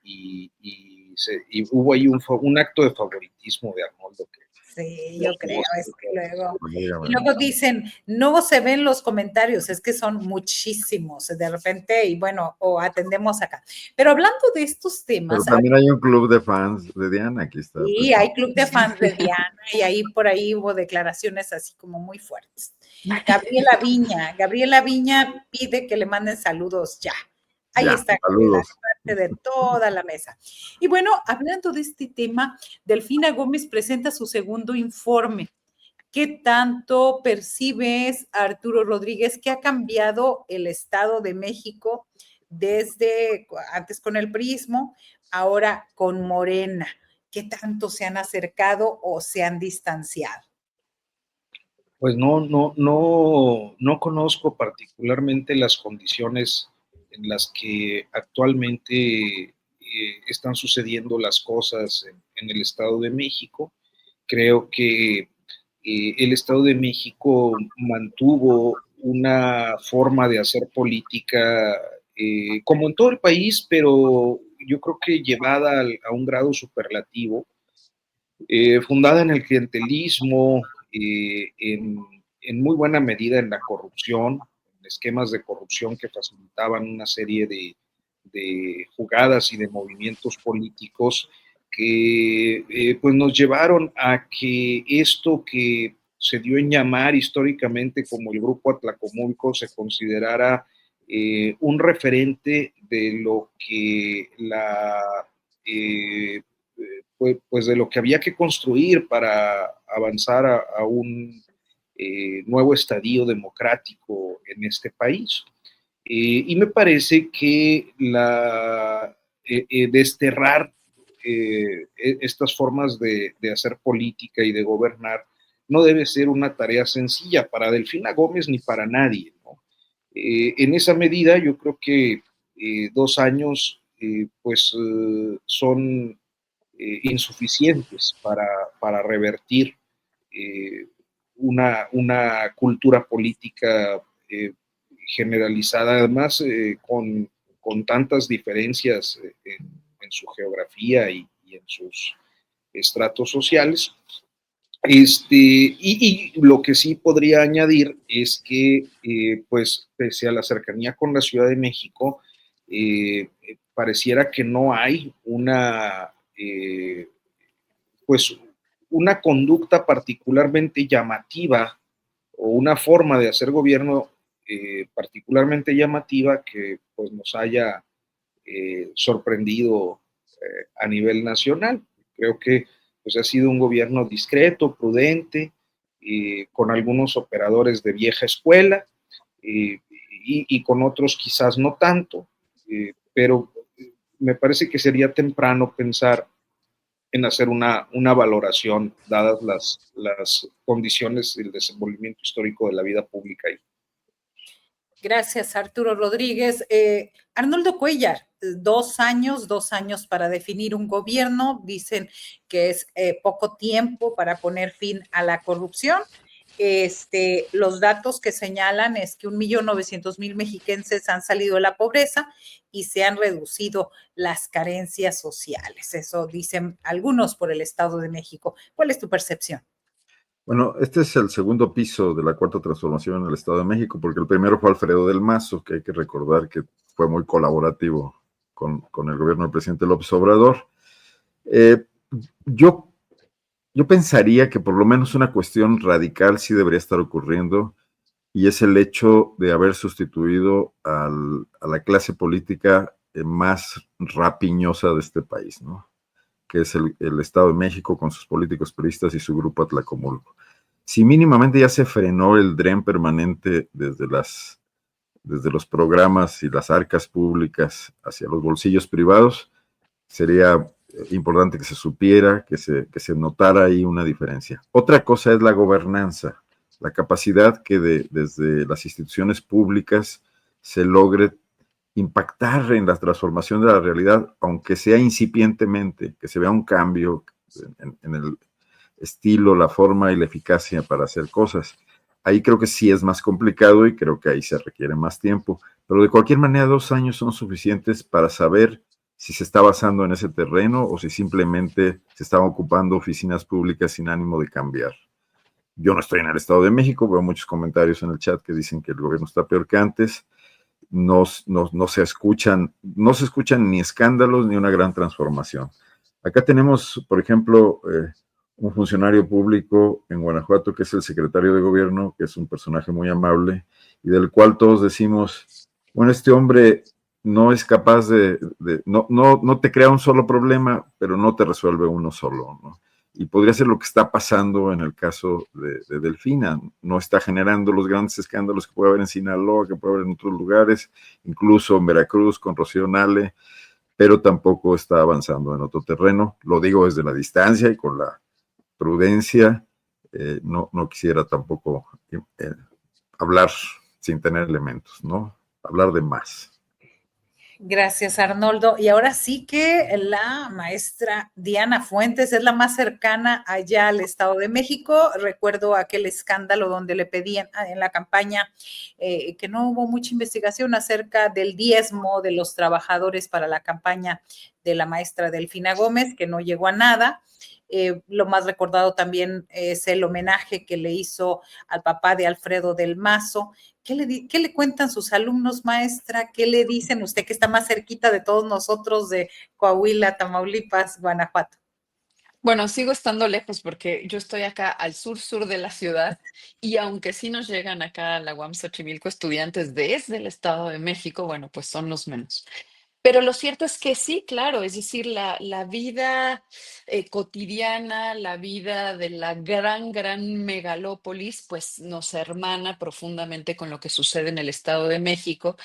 hubo ahí un acto de favoritismo de Arnoldo que sí, yo creo, es que luego, y Dígame. luego dicen, no se ven los comentarios, es que son muchísimos de repente, y bueno, o atendemos acá. Pero hablando de estos Pero temas, también hay un club de fans de Diana, aquí está. sí, hay club de fans de Diana, y ahí por ahí hubo declaraciones así como muy fuertes. Gabriela Viña pide que le manden saludos ya. Ahí Ya, está Gabriela, saludos. de parte de toda la mesa. Y bueno, hablando de este tema, Delfina Gómez presenta su segundo informe. ¿Qué tanto percibes, Arturo Rodríguez, que ha cambiado el Estado de México desde antes con el prismo, ahora con Morena? ¿Qué tanto se han acercado o se han distanciado? pues no conozco particularmente las condiciones en las que actualmente están sucediendo las cosas en el Estado de México. Creo que el Estado de México mantuvo una forma de hacer política como en todo el país, pero yo creo que llevada a un grado superlativo, fundada en el clientelismo, en muy buena medida en la corrupción, en esquemas de corrupción que facilitaban una serie de jugadas y de movimientos políticos que pues nos llevaron a que esto que se dio en llamar históricamente como el Grupo Atlacomulco se considerara un referente de lo que pues de lo que había que construir para avanzar a un nuevo estadio democrático en este país. Y me parece que desterrar estas formas de hacer política y de gobernar no debe ser una tarea sencilla para Delfina Gómez ni para nadie, ¿no? En esa medida, yo creo que 2 años son insuficientes para revertir eh, una cultura política generalizada, además con tantas diferencias en su geografía y en sus estratos sociales. Y lo que sí podría añadir es que, pues, pese a la cercanía con la Ciudad de México, pareciera que no hay pues, una conducta particularmente llamativa o una forma de hacer gobierno particularmente llamativa que pues, nos haya sorprendido a nivel nacional. Creo que pues, ha sido un gobierno discreto, prudente, con algunos operadores de vieja escuela, eh, y con otros quizás no tanto, pero me parece que sería temprano pensar en hacer una valoración, dadas las condiciones del desenvolvimiento histórico de la vida pública. Gracias, Arturo Rodríguez. Arnoldo Cuellar, 2 años para definir un gobierno. Dicen que es poco tiempo para poner fin a la corrupción. Los datos que señalan es que 1.900.000 mexiquenses han salido de la pobreza y se han reducido las carencias sociales. Eso dicen algunos por el Estado de México. ¿Cuál es tu percepción? Bueno, este es el segundo piso de la cuarta transformación en el Estado de México, porque el primero fue Alfredo del Mazo, que hay que recordar que fue muy colaborativo con el gobierno del presidente López Obrador. Eh, yo, yo pensaría que por lo menos una cuestión radical sí debería estar ocurriendo, y es el hecho de haber sustituido a la clase política más rapiñosa de este país, ¿no? Que es el Estado de México con sus políticos priistas y su grupo Atlacomulco. Si mínimamente ya se frenó el dren permanente desde los programas y las arcas públicas hacia los bolsillos privados, sería importante que se supiera, que se notara ahí una diferencia. Otra cosa es la gobernanza, la capacidad que desde las instituciones públicas se logre impactar en la transformación de la realidad, aunque sea incipientemente, que se vea un cambio en el estilo, la forma y la eficacia para hacer cosas. Ahí creo que sí es más complicado y creo que ahí se requiere más tiempo, pero de cualquier manera 2 años son suficientes para saber si se está basando en ese terreno o si simplemente se están ocupando oficinas públicas sin ánimo de cambiar. Yo no estoy en el Estado de México, veo muchos comentarios en el chat que dicen que el gobierno está peor que antes. No se escuchan ni escándalos ni una gran transformación. Acá tenemos, por ejemplo, un funcionario público en Guanajuato que es el secretario de gobierno, que es un personaje muy amable y del cual todos decimos, bueno, este hombre no es capaz no te crea un solo problema, pero no te resuelve uno solo, ¿no? Y podría ser lo que está pasando en el caso de Delfina. No está generando los grandes escándalos que puede haber en Sinaloa, que puede haber en otros lugares, incluso en Veracruz con Rocío Nale, pero tampoco está avanzando en otro terreno. Lo digo desde la distancia y con la prudencia. No quisiera tampoco hablar sin tener elementos, ¿no? Hablar de más. Gracias, Arnoldo. Y ahora sí que la maestra Diana Fuentes es la más cercana allá al Estado de México. Recuerdo aquel escándalo donde le pedían en la campaña que no hubo mucha investigación acerca del diezmo de los trabajadores para la campaña de la maestra Delfina Gómez, que no llegó a nada. Lo más recordado también es el homenaje que le hizo al papá de Alfredo del Mazo. ¿Qué le cuentan sus alumnos, maestra? ¿Qué le dicen usted que está más cerquita de todos nosotros de Coahuila, Tamaulipas, Guanajuato? Bueno, sigo estando lejos porque yo estoy acá al sur de la ciudad y aunque sí nos llegan acá a la UAM Xochimilco estudiantes desde el Estado de México, bueno, pues son los menos. Pero lo cierto es que sí, claro, es decir, la vida cotidiana, la vida de la gran megalópolis, pues nos hermana profundamente con lo que sucede en el Estado de México.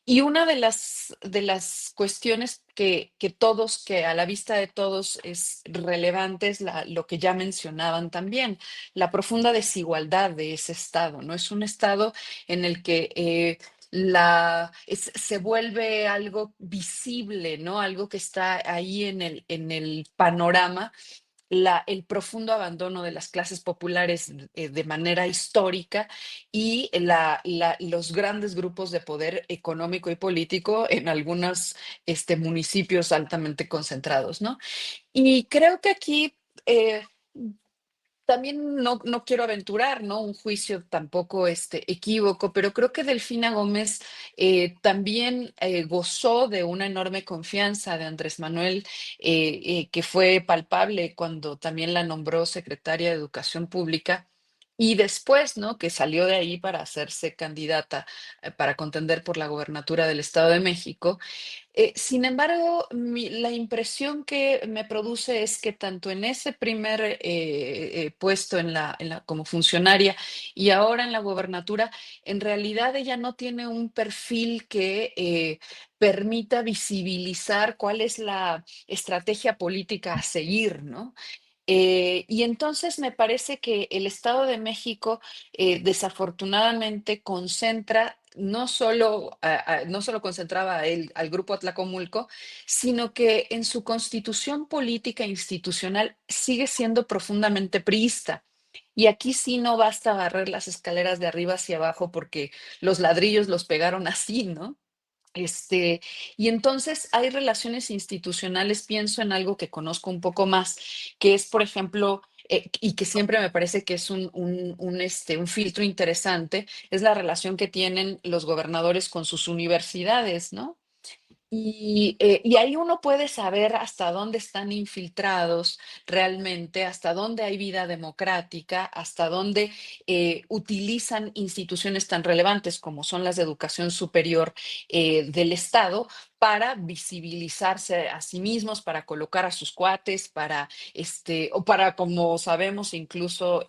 Y una de las cuestiones que todos, que a la vista de todos es relevante, es lo que ya mencionaban también, la profunda desigualdad de ese estado, ¿no? Es un estado en el que se vuelve algo visible, ¿no? Algo que está ahí en el panorama, el profundo abandono de las clases populares de manera histórica y los grandes grupos de poder económico y político en algunos municipios altamente concentrados, ¿no? Y creo que aquí también no quiero aventurar, ¿no? Un juicio tampoco equívoco, pero creo que Delfina Gómez también gozó de una enorme confianza de Andrés Manuel, que fue palpable cuando también la nombró secretaria de Educación Pública. Y después, ¿no? Que salió de ahí para hacerse candidata, para contender por la gobernatura del Estado de México. Sin embargo, la impresión que me produce es que tanto en ese primer puesto como funcionaria y ahora en la gobernatura, en realidad ella no tiene un perfil que permita visibilizar cuál es la estrategia política a seguir, ¿no? Y entonces me parece que el Estado de México desafortunadamente concentra, no solo concentraba al grupo Atlacomulco, sino que en su constitución política e institucional sigue siendo profundamente priista. Y aquí sí no basta barrer las escaleras de arriba hacia abajo porque los ladrillos los pegaron así, ¿no? Este, y entonces hay relaciones institucionales, pienso en algo que conozco un poco más, que es, por ejemplo, y que siempre me parece que es un filtro interesante, es la relación que tienen los gobernadores con sus universidades, ¿no? Y ahí uno puede saber hasta dónde están infiltrados realmente, hasta dónde hay vida democrática, hasta dónde utilizan instituciones tan relevantes como son las de educación superior del Estado para visibilizarse a sí mismos, para colocar a sus cuates, o para, como sabemos, incluso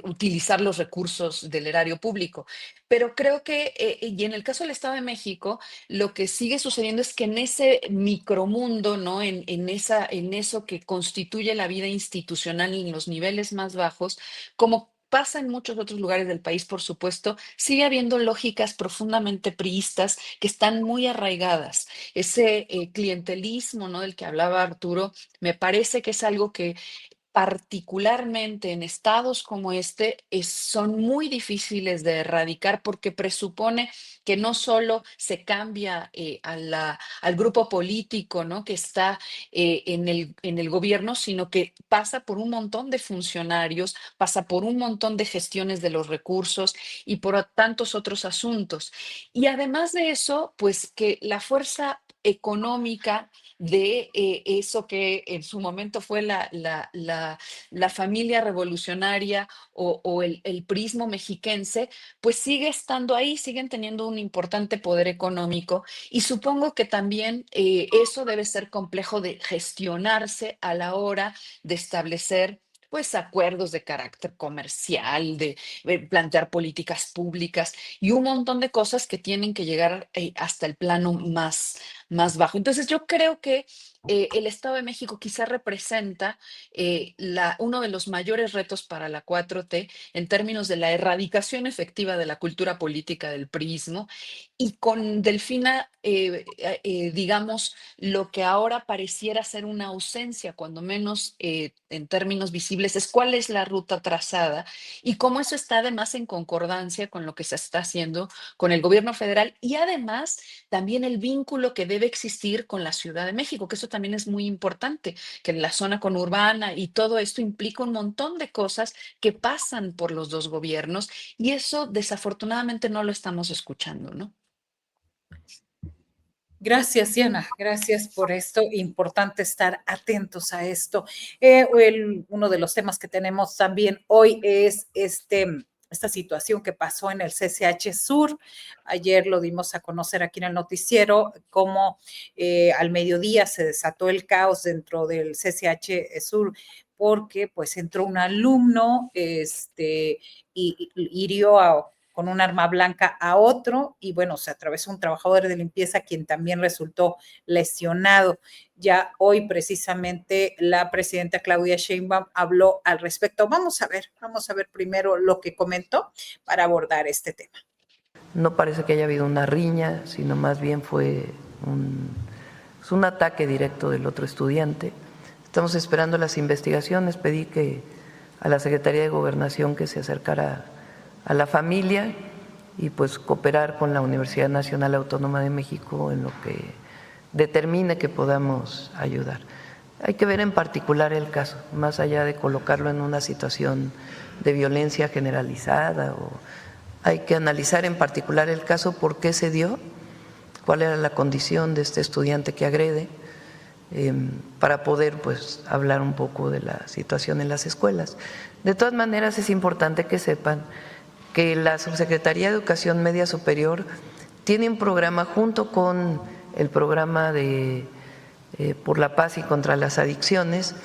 utilizar los recursos del erario público. Pero creo que, y en el caso del Estado de México, lo que sigue sucediendo es que en ese micromundo, ¿no? En eso que constituye la vida institucional en los niveles más bajos, como pasa en muchos otros lugares del país, por supuesto, sigue habiendo lógicas profundamente priistas que están muy arraigadas. Ese clientelismo, ¿no? Del que hablaba Arturo, me parece que es algo que particularmente en estados como este, son muy difíciles de erradicar porque presupone que no solo se cambia al grupo político, ¿no? Que está en el gobierno, sino que pasa por un montón de funcionarios, pasa por un montón de gestiones de los recursos y por tantos otros asuntos. Y además de eso, pues que la fuerza económica de eso que en su momento fue la familia revolucionaria o el prismo mexiquense, pues sigue estando ahí, siguen teniendo un importante poder económico y supongo que también eso debe ser complejo de gestionarse a la hora de establecer pues acuerdos de carácter comercial, de plantear políticas públicas y un montón de cosas que tienen que llegar hasta el plano más bajo. Entonces yo creo que el Estado de México quizá representa uno de los mayores retos para la 4T en términos de la erradicación efectiva de la cultura política del priismo y con Delfina, digamos, lo que ahora pareciera ser una ausencia, cuando menos en términos visibles, es cuál es la ruta trazada y cómo eso está además en concordancia con lo que se está haciendo con el gobierno federal y además también el vínculo que debe existir con la Ciudad de México, que eso también es muy importante, que en la zona conurbana y todo esto implica un montón de cosas que pasan por los dos gobiernos y eso desafortunadamente no lo estamos escuchando, ¿no? Gracias, Diana. Gracias por esto. Importante estar atentos a esto. Uno de los temas que tenemos también hoy es esta situación que pasó en el CCH Sur. Ayer lo dimos a conocer aquí en el noticiero, cómo al mediodía se desató el caos dentro del CCH Sur porque pues entró un alumno y hirió con un arma blanca a otro y bueno, se atravesó un trabajador de limpieza quien también resultó lesionado. Ya hoy precisamente la presidenta Claudia Sheinbaum habló al respecto. Vamos a ver primero lo que comentó para abordar este tema. No parece que haya habido una riña, sino más bien fue un ataque directo del otro estudiante. Estamos esperando las investigaciones. Pedí a la Secretaría de Gobernación que se acercara a la familia y pues cooperar con la Universidad Nacional Autónoma de México en lo que determine que podamos ayudar. Hay que ver en particular el caso, más allá de colocarlo en una situación de violencia generalizada, hay que analizar en particular el caso, por qué se dio, cuál era la condición de este estudiante que agrede para poder pues hablar un poco de la situación en las escuelas. De todas maneras, es importante que sepan que la Subsecretaría de Educación Media Superior tiene un programa junto con el programa de por la paz y contra las adicciones,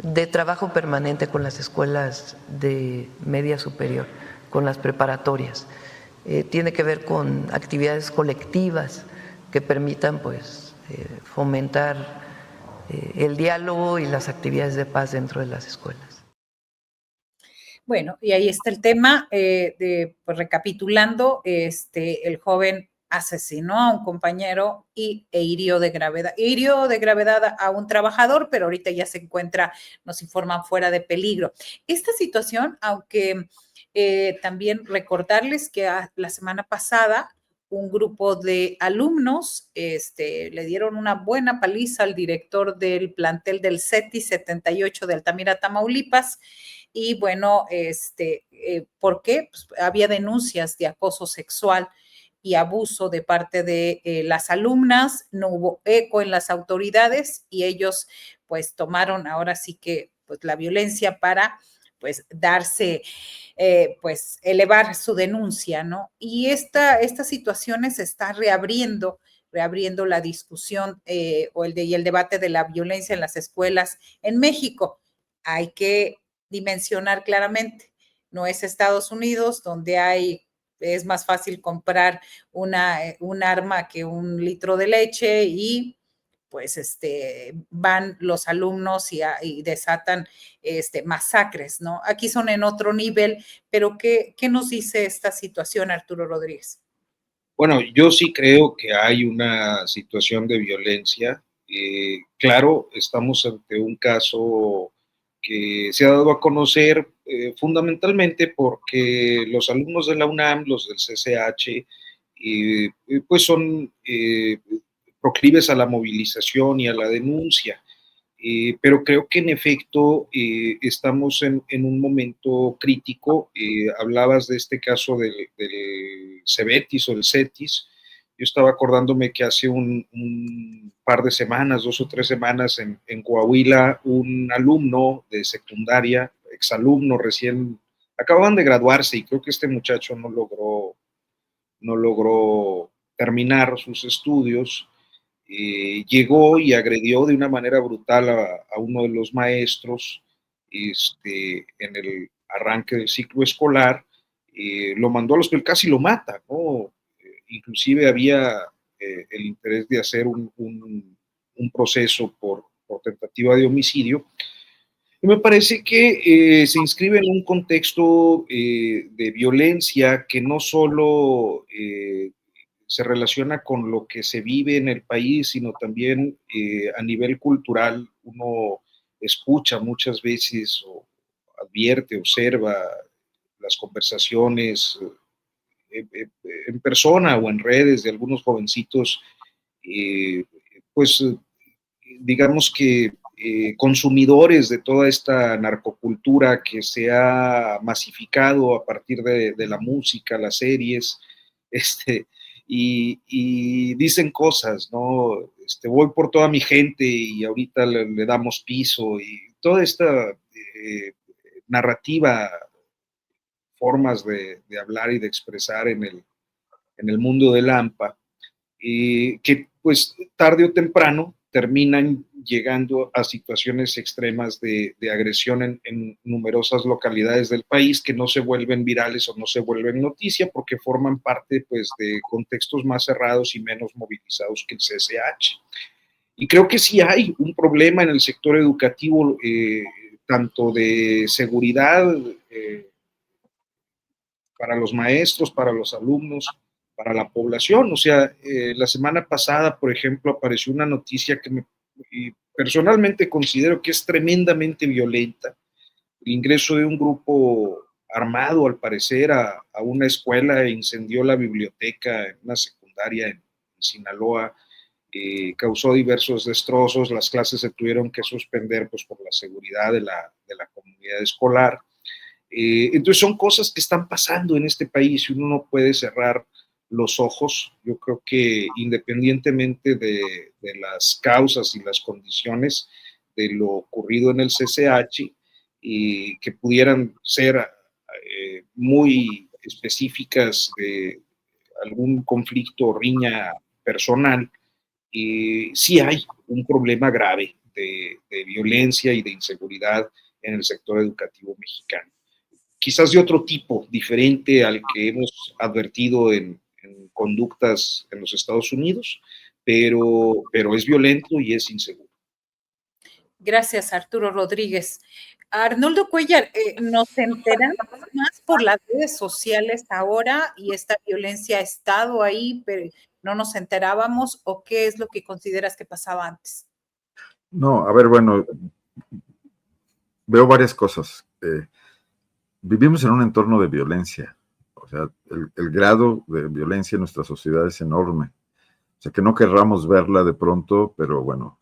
de trabajo permanente con las escuelas de media superior, con las preparatorias. Tiene que ver con actividades colectivas que permitan pues fomentar el diálogo y las actividades de paz dentro de las escuelas. Bueno, y ahí está el tema, pues recapitulando, el joven asesinó a un compañero e hirió de gravedad a un trabajador, pero ahorita ya se encuentra, nos informan, fuera de peligro. Esta situación, aunque también recordarles que la semana pasada un grupo de alumnos le dieron una buena paliza al director del plantel del CETI 78 de Altamira, Tamaulipas. Y bueno, ¿por qué? Pues había denuncias de acoso sexual y abuso de parte de las alumnas, no hubo eco en las autoridades y ellos pues tomaron ahora sí que pues la violencia para pues darse, pues elevar su denuncia, ¿no? Y esta situación se está reabriendo la discusión y el debate de la violencia en las escuelas en México. Hay que dimensionar claramente, no es Estados Unidos donde es más fácil comprar un arma que un litro de leche y pues van los alumnos y desatan masacres, ¿no? Aquí son en otro nivel, pero ¿qué nos dice esta situación, Arturo Rodríguez? Bueno, yo sí creo que hay una situación de violencia. Claro, estamos ante un caso que se ha dado a conocer fundamentalmente porque los alumnos de la UNAM, los del CCH, pues son proclives a la movilización y a la denuncia. Pero creo que en efecto estamos en un momento crítico. Hablabas de este caso del Cebetis o el CETIS. Yo estaba acordándome que hace un par de semanas, 2 o 3 semanas, en Coahuila, un alumno de secundaria, exalumno recién, acababan de graduarse y creo que este muchacho no logró terminar sus estudios. Llegó y agredió de una manera brutal a uno de los maestros en el arranque del ciclo escolar, lo mandó al hospital, casi lo mata, ¿no? Inclusive había el interés de hacer un proceso por tentativa de homicidio. Y me parece que se inscribe en un contexto de violencia que no solo se relaciona con lo que se vive en el país, sino también a nivel cultural. Uno escucha muchas veces o advierte, observa las conversaciones en persona o en redes de algunos jovencitos, pues digamos que consumidores de toda esta narcocultura que se ha masificado a partir de la música, las series, y dicen cosas, ¿no? Voy por toda mi gente y ahorita le damos piso y toda esta narrativa, formas de hablar y de expresar en el mundo del AMPA, que pues tarde o temprano terminan llegando a situaciones extremas de agresión en numerosas localidades del país que no se vuelven virales o no se vuelven noticia porque forman parte pues de contextos más cerrados y menos movilizados que el CCH. Y creo que sí hay un problema en el sector educativo, tanto de seguridad para los maestros, para los alumnos, para la población. O sea, la semana pasada, por ejemplo, apareció una noticia que personalmente considero que es tremendamente violenta. El ingreso de un grupo armado, al parecer, a una escuela e incendió la biblioteca en una secundaria en Sinaloa, causó diversos destrozos, las clases se tuvieron que suspender pues, por la seguridad de la comunidad escolar. Entonces son cosas que están pasando en este país y uno no puede cerrar los ojos. Yo creo que independientemente de las causas y las condiciones de lo ocurrido en el CCH, y que pudieran ser muy específicas de algún conflicto o riña personal, sí hay un problema grave de violencia y de inseguridad en el sector educativo mexicano. Quizás de otro tipo, diferente al que hemos advertido en conductas en los Estados Unidos, pero es violento y es inseguro. Gracias, Arturo Rodríguez. Arnoldo Cuellar, nos enteramos más por las redes sociales ahora y esta violencia ha estado ahí, pero no nos enterábamos, ¿o qué es lo que consideras que pasaba antes? No, a ver, bueno, veo varias cosas. Vivimos en un entorno de violencia, o sea, el grado de violencia en nuestra sociedad es enorme. O sea, que no querramos verla de pronto, pero bueno,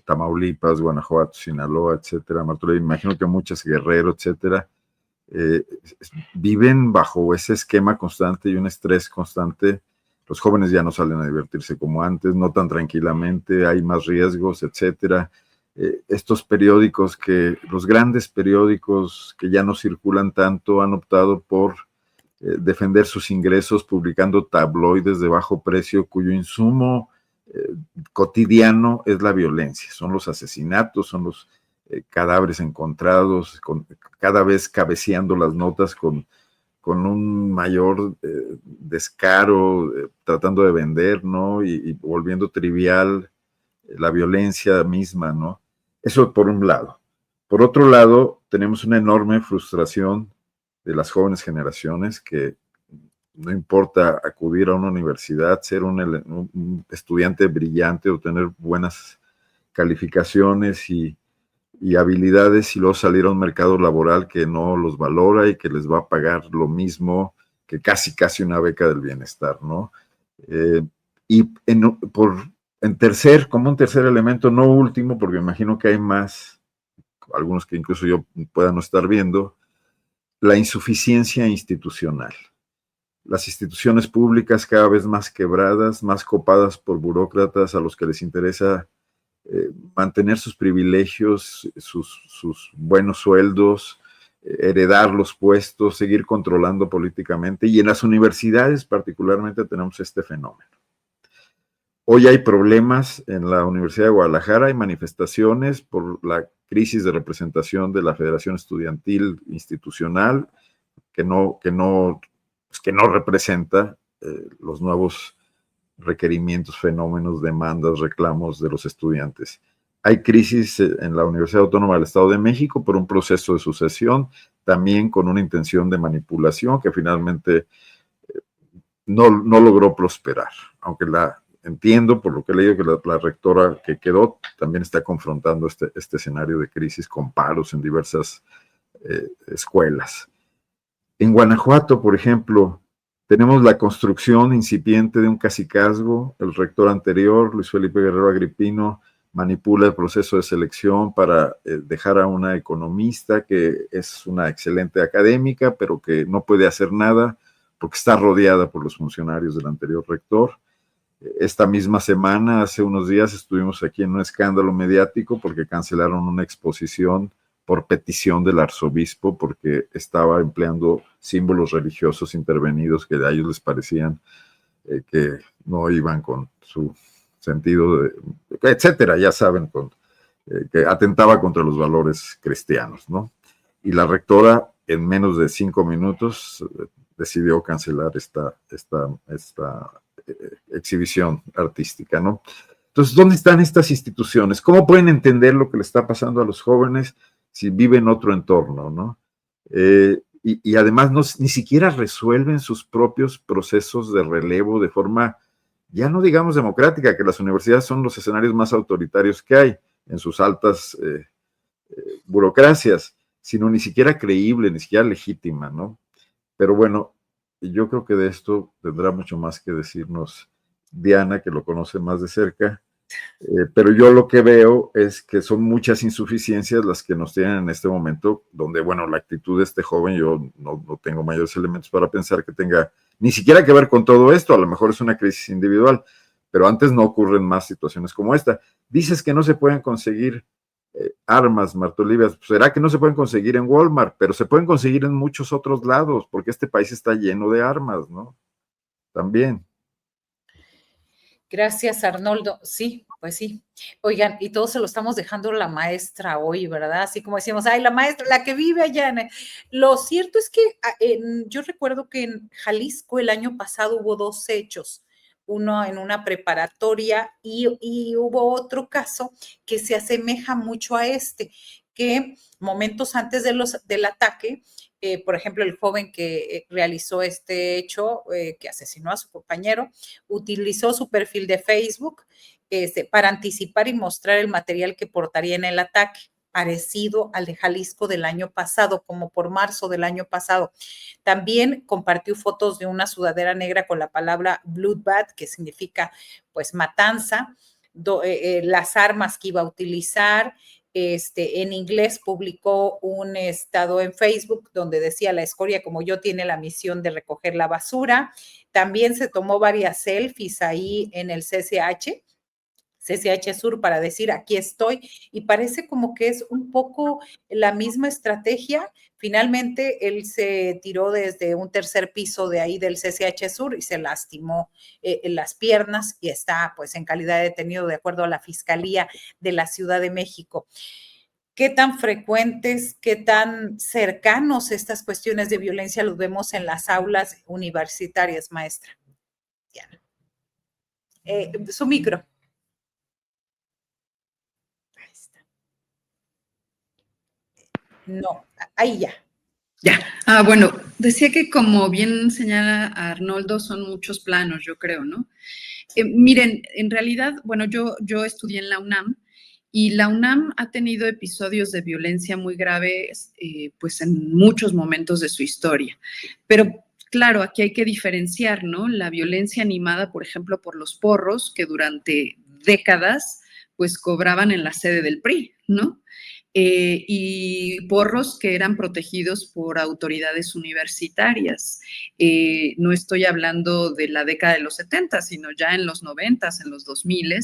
Tamaulipas, Guanajuato, Sinaloa, etcétera, Martorell, imagino que muchas, Guerrero, etcétera, viven bajo ese esquema constante y un estrés constante. Los jóvenes ya no salen a divertirse como antes, no tan tranquilamente, hay más riesgos, etcétera. Estos periódicos los grandes periódicos que ya no circulan tanto han optado por defender sus ingresos publicando tabloides de bajo precio cuyo insumo cotidiano es la violencia, son los asesinatos, son los cadáveres encontrados, cada vez cabeceando las notas con un mayor descaro, tratando de vender, ¿no? Y volviendo trivial la violencia misma, ¿no? Eso por un lado. Por otro lado, tenemos una enorme frustración de las jóvenes generaciones que no importa acudir a una universidad, ser un estudiante brillante, obtener buenas calificaciones y habilidades y luego salir a un mercado laboral que no los valora y que les va a pagar lo mismo que casi una beca del bienestar, ¿no? Y como un tercer elemento, no último, porque me imagino que hay más, algunos que incluso yo pueda no estar viendo, la insuficiencia institucional. Las instituciones públicas cada vez más quebradas, más copadas por burócratas a los que les interesa mantener sus privilegios, sus buenos sueldos, heredar los puestos, seguir controlando políticamente. Y en las universidades particularmente tenemos este fenómeno. Hoy hay problemas en la Universidad de Guadalajara, hay manifestaciones por la crisis de representación de la Federación Estudiantil Institucional, que no representa los nuevos requerimientos, fenómenos, demandas, reclamos de los estudiantes. Hay crisis en la Universidad Autónoma del Estado de México por un proceso de sucesión, también con una intención de manipulación que finalmente no logró prosperar, aunque entiendo por lo que he leído que la rectora que quedó también está confrontando este escenario de crisis con paros en diversas escuelas. En Guanajuato, por ejemplo, tenemos la construcción incipiente de un cacicazgo. El rector anterior, Luis Felipe Guerrero Agripino, manipula el proceso de selección para dejar a una economista que es una excelente académica, pero que no puede hacer nada porque está rodeada por los funcionarios del anterior rector. Esta misma semana, hace unos días, estuvimos aquí en un escándalo mediático porque cancelaron una exposición por petición del arzobispo, porque estaba empleando símbolos religiosos intervenidos que a ellos les parecían que no iban con su sentido, etcétera, ya saben, que atentaba contra los valores cristianos, ¿no? Y la rectora, en menos de 5 minutos, decidió cancelar esta exhibición artística, ¿no? Entonces, ¿dónde están estas instituciones? ¿Cómo pueden entender lo que le está pasando a los jóvenes si viven en otro entorno, ¿no? Y además ni siquiera resuelven sus propios procesos de relevo de forma, ya no digamos democrática, que las universidades son los escenarios más autoritarios que hay en sus altas burocracias, sino ni siquiera creíble, ni siquiera legítima, ¿no? Pero bueno, yo creo que de esto tendrá mucho más que decirnos Diana, que lo conoce más de cerca. Pero yo lo que veo es que son muchas insuficiencias las que nos tienen en este momento, donde, bueno, la actitud de este joven, yo no tengo mayores elementos para pensar que tenga ni siquiera que ver con todo esto, a lo mejor es una crisis individual, pero antes no ocurren más situaciones como esta. Dices que no se pueden conseguir armas, Marta Olivia, será que no se pueden conseguir en Walmart, pero se pueden conseguir en muchos otros lados, porque este país está lleno de armas, ¿no? También. Gracias, Arnoldo. Sí, pues sí. Oigan, y todos se lo estamos dejando a la maestra hoy, ¿verdad? Así como decimos, ay, la maestra, la que vive allá. Lo cierto es que yo recuerdo que en Jalisco el año pasado hubo 2 hechos, uno en una preparatoria y hubo otro caso que se asemeja mucho a este, que momentos antes del ataque, por ejemplo, el joven que realizó este hecho, que asesinó a su compañero, utilizó su perfil de Facebook para anticipar y mostrar el material que portaría en el ataque, parecido al de Jalisco del año pasado, como por marzo del año pasado. También compartió fotos de una sudadera negra con la palabra bloodbath, que significa pues matanza, las armas que iba a utilizar. En inglés publicó un estado en Facebook donde decía la escoria como yo tiene la misión de recoger la basura. También se tomó varias selfies ahí en el CCH Sur para decir aquí estoy y parece como que es un poco la misma estrategia. Finalmente él se tiró desde un tercer piso de ahí del CCH Sur y se lastimó en las piernas y está pues en calidad de detenido de acuerdo a la Fiscalía de la Ciudad de México. ¿Qué tan frecuentes, qué tan cercanos estas cuestiones de violencia los vemos en las aulas universitarias, maestra? Su micro. Ahí está. No, ahí ya. Ya. Bueno, decía que como bien señala Arnoldo, son muchos planos, yo creo, ¿no? Miren, en realidad, bueno, yo estudié en la UNAM y la UNAM ha tenido episodios de violencia muy graves, pues en muchos momentos de su historia. Pero claro, aquí hay que diferenciar, ¿no? La violencia animada, por ejemplo, por los porros, que durante décadas, pues cobraban en la sede del PRI, ¿no? Y porros que eran protegidos por autoridades universitarias. No estoy hablando de la década de los 70, sino ya en los 90, en los 2000,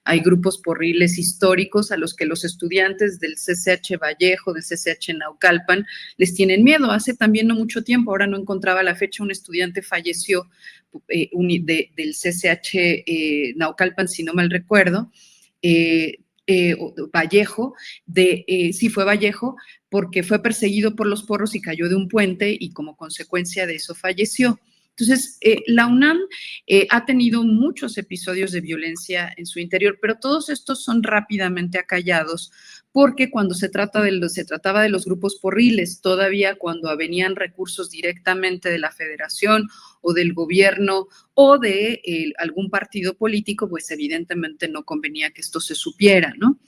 hay grupos porriles históricos a los que los estudiantes del CCH Vallejo, del CCH Naucalpan, les tienen miedo. Hace también no mucho tiempo, ahora no encontraba la fecha, un estudiante falleció del CCH Naucalpan, si no mal recuerdo, Vallejo, sí fue Vallejo, porque fue perseguido por los porros y cayó de un puente y como consecuencia de eso falleció. Entonces, la UNAM ha tenido muchos episodios de violencia en su interior, pero todos estos son rápidamente acallados porque cuando se trataba de los grupos porriles, todavía cuando venían recursos directamente de la federación o del gobierno o de algún partido político, pues evidentemente no convenía que esto se supiera, ¿no?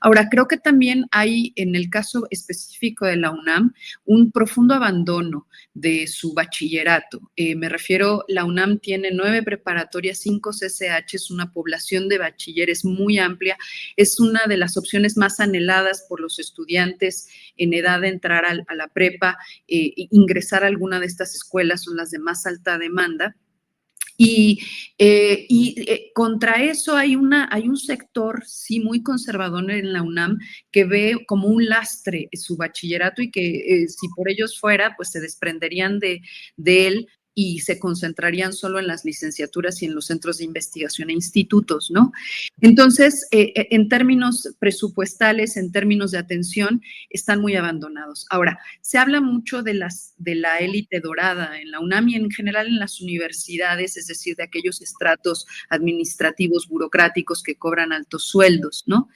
Ahora, creo que también hay, en el caso específico de la UNAM, un profundo abandono de su bachillerato. Me refiero, la UNAM tiene 9 preparatorias, 5 CCHs, una población de bachilleres muy amplia. Es una de las opciones más anheladas por los estudiantes en edad de entrar a la prepa. Ingresar a alguna de estas escuelas son las de más alta demanda. Y contra eso hay un sector, sí, muy conservador en la UNAM, que ve como un lastre su bachillerato y que si por ellos fuera, pues se desprenderían de él y se concentrarían solo en las licenciaturas y en los centros de investigación e institutos, ¿no? Entonces, en términos presupuestales, en términos de atención, están muy abandonados. Ahora, se habla mucho de la élite dorada en la UNAM y en general en las universidades, es decir, de aquellos estratos administrativos, burocráticos que cobran altos sueldos, ¿no?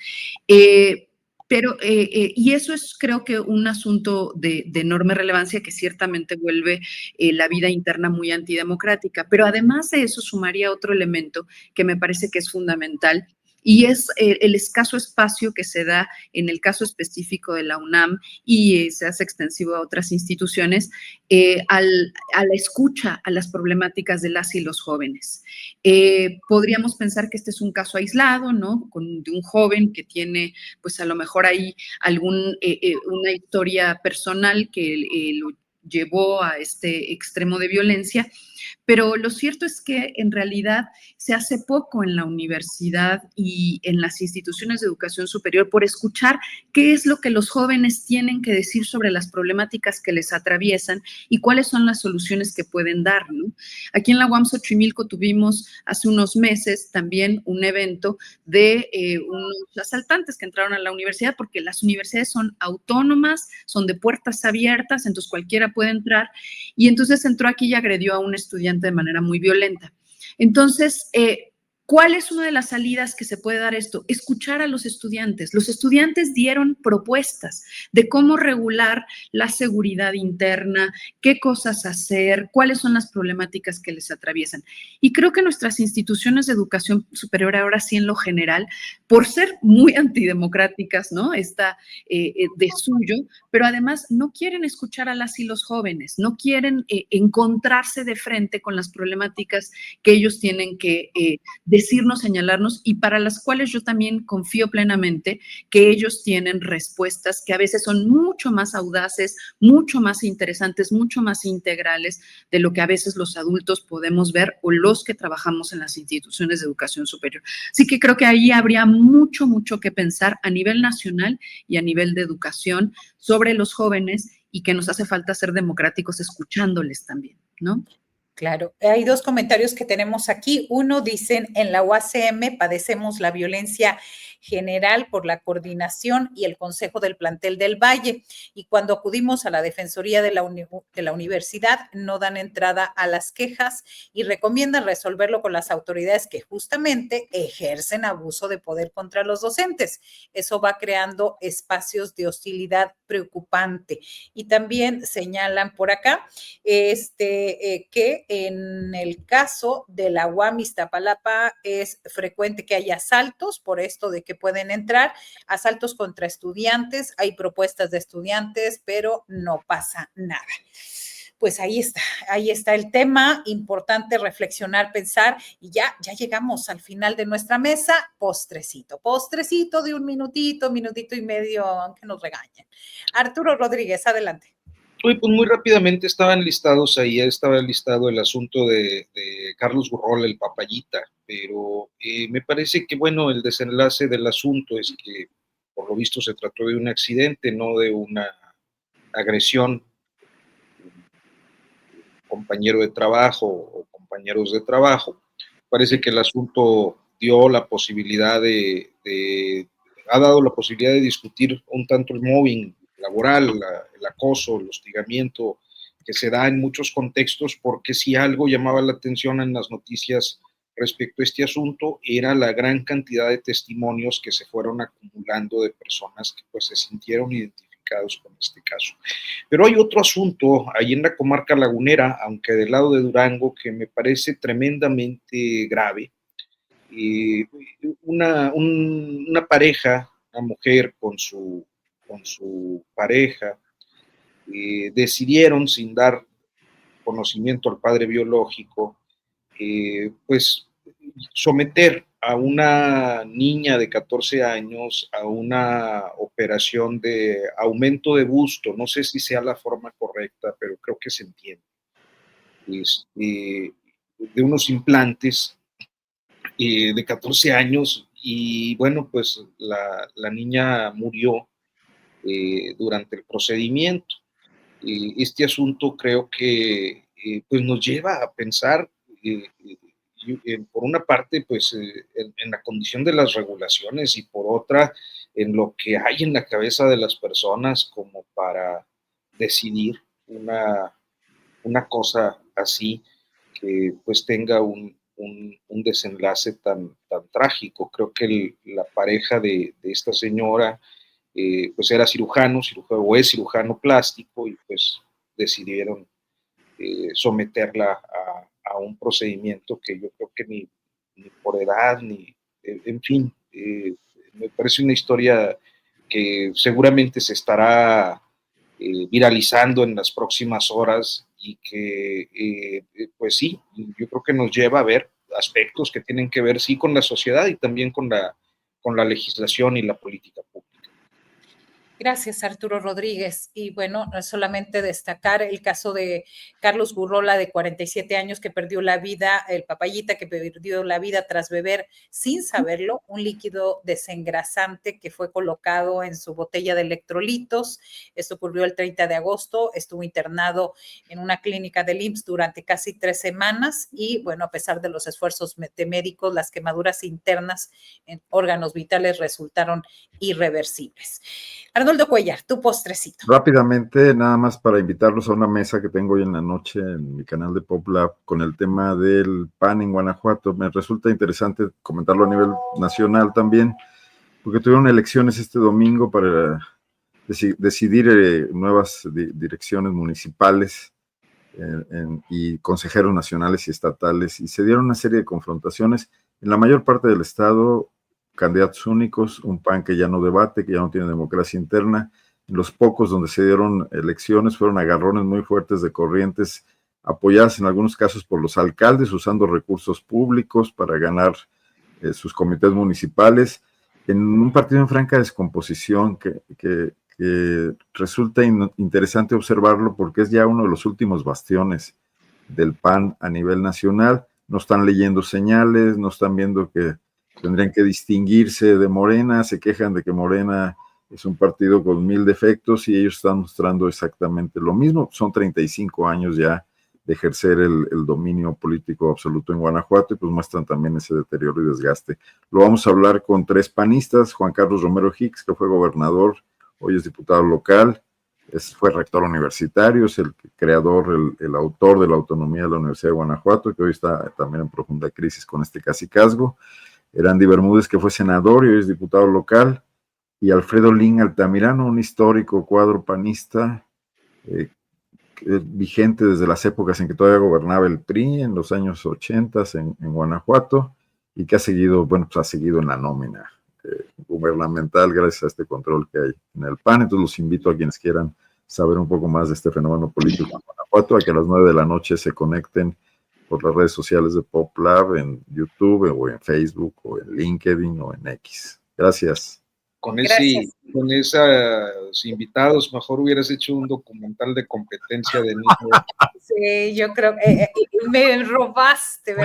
Y eso es, creo que, un asunto de enorme relevancia que ciertamente vuelve la vida interna muy antidemocrática. Pero además de eso, sumaría otro elemento que me parece que es fundamental, y es el escaso espacio que se da en el caso específico de la UNAM y se hace extensivo a otras instituciones a la escucha a las problemáticas de las y los jóvenes. Podríamos pensar que este es un caso aislado, ¿no? De un joven que tiene, pues a lo mejor ahí una historia personal que llevó a este extremo de violencia. Pero lo cierto es que en realidad se hace poco en la universidad y en las instituciones de educación superior por escuchar qué es lo que los jóvenes tienen que decir sobre las problemáticas que les atraviesan y cuáles son las soluciones que pueden dar, ¿no? Aquí en la UAM Xochimilco tuvimos hace unos meses también un evento de unos asaltantes que entraron a la universidad, porque las universidades son autónomas, son de puertas abiertas, entonces cualquiera puede entrar, y entonces entró aquí y agredió a un estudiante de manera muy violenta. Entonces, ¿cuál es una de las salidas que se puede dar esto? Escuchar a los estudiantes. Los estudiantes dieron propuestas de cómo regular la seguridad interna, qué cosas hacer, cuáles son las problemáticas que les atraviesan. Y creo que nuestras instituciones de educación superior ahora sí en lo general, por ser muy antidemocráticas, ¿no? Está de suyo, pero además no quieren escuchar a las y los jóvenes, no quieren encontrarse de frente con las problemáticas que ellos tienen que decirnos, señalarnos, y para las cuales yo también confío plenamente que ellos tienen respuestas que a veces son mucho más audaces, mucho más interesantes, mucho más integrales de lo que a veces los adultos podemos ver o los que trabajamos en las instituciones de educación superior. Así que creo que ahí habría mucho, mucho que pensar a nivel nacional y a nivel de educación sobre los jóvenes y que nos hace falta ser democráticos escuchándoles también, ¿no? Claro, hay dos comentarios que tenemos aquí. Uno, dicen, en la UACM padecemos la violencia general por la coordinación y el consejo del plantel del Valle, y cuando acudimos a la Defensoría de la universidad no dan entrada a las quejas y recomiendan resolverlo con las autoridades que justamente ejercen abuso de poder contra los docentes. Eso va creando espacios de hostilidad preocupante. Y también señalan por acá que en el caso de la UAM Iztapalapa es frecuente que haya asaltos, por esto de que pueden entrar, asaltos contra estudiantes, hay propuestas de estudiantes, pero no pasa nada. Pues ahí está el tema, importante reflexionar, pensar, y ya llegamos al final de nuestra mesa, postrecito de un minutito y medio, aunque nos regañen. Arturo Rodríguez, adelante. Pues muy rápidamente estaba listado el asunto de Carlos Gurrola, el papayita, pero me parece que, bueno, el desenlace del asunto es que, por lo visto, se trató de un accidente, no de una agresión, compañero de trabajo o compañeros de trabajo. Parece que el asunto dio la posibilidad ha dado la posibilidad de discutir un tanto el mobbing laboral, el acoso, el hostigamiento que se da en muchos contextos, porque si algo llamaba la atención en las noticias respecto a este asunto era la gran cantidad de testimonios que se fueron acumulando de personas que pues se sintieron identificados con este caso. Pero hay otro asunto ahí en la comarca lagunera, aunque del lado de Durango, que me parece tremendamente grave. Una pareja, una mujer con su pareja, decidieron, sin dar conocimiento al padre biológico, pues someter a una niña de 14 años a una operación de aumento de busto. No sé si sea la forma correcta, pero creo que se entiende. De unos implantes de 14 años, y bueno, pues la niña murió durante el procedimiento. Este asunto creo que pues nos lleva a pensar, por una parte, pues en la condición de las regulaciones, y por otra, en lo que hay en la cabeza de las personas como para decidir una cosa así, que pues tenga un desenlace tan trágico. Creo que la pareja de esta señora pues era cirujano o es cirujano plástico, y pues decidieron someterla a un procedimiento que yo creo que ni por edad, en fin, me parece una historia que seguramente se estará viralizando en las próximas horas, y que pues sí, yo creo que nos lleva a ver aspectos que tienen que ver sí con la sociedad y también con la legislación y la política pública. Gracias, Arturo Rodríguez. Y bueno, solamente destacar el caso de Carlos Gurrola, de 47 años, que perdió la vida, el papayita que perdió la vida tras beber, sin saberlo, un líquido desengrasante que fue colocado en su botella de electrolitos. Esto ocurrió el 30 de agosto, estuvo internado en una clínica del IMSS durante casi 3 semanas y, bueno, a pesar de los esfuerzos de médicos, las quemaduras internas en órganos vitales resultaron irreversibles. Arnoldo Cuellar, tu postrecito. Rápidamente, nada más para invitarlos a una mesa que tengo hoy en la noche en mi canal de PopLab con el tema del PAN en Guanajuato. Me resulta interesante comentarlo a nivel nacional también, porque tuvieron elecciones este domingo para decidir nuevas direcciones municipales y consejeros nacionales y estatales, y se dieron una serie de confrontaciones en la mayor parte del estado. Candidatos únicos, un PAN que ya no debate, que ya no tiene democracia interna. Los pocos donde se dieron elecciones fueron agarrones muy fuertes de corrientes, apoyadas en algunos casos por los alcaldes, usando recursos públicos para ganar sus comités municipales, en un partido en franca descomposición que resulta interesante observarlo porque es ya uno de los últimos bastiones del PAN a nivel nacional. No están leyendo señales, no están viendo que tendrían que distinguirse de Morena, se quejan de que Morena es un partido con 1000 defectos y ellos están mostrando exactamente lo mismo. Son 35 años ya de ejercer el dominio político absoluto en Guanajuato y pues muestran también ese deterioro y desgaste. Lo vamos a hablar con 3 panistas: Juan Carlos Romero Hicks, que fue gobernador, hoy es diputado local, fue rector universitario, es el creador, el autor de la autonomía de la Universidad de Guanajuato, que hoy está también en profunda crisis con este cacicazgo. Erandi Bermúdez, que fue senador y hoy es diputado local, y Alfredo Lin Altamirano, un histórico cuadro panista, vigente desde las épocas en que todavía gobernaba el PRI, en los años 80 en Guanajuato, y que ha seguido, bueno, pues ha seguido en la nómina gubernamental gracias a este control que hay en el PAN. Entonces los invito a quienes quieran saber un poco más de este fenómeno político en Guanajuato, a que a las 9 de la noche se conecten por las redes sociales de PopLab, en YouTube o en Facebook o en LinkedIn o en X. Gracias. Con esos invitados, mejor hubieras hecho un documental de competencia de niños. Sí, yo creo que me robaste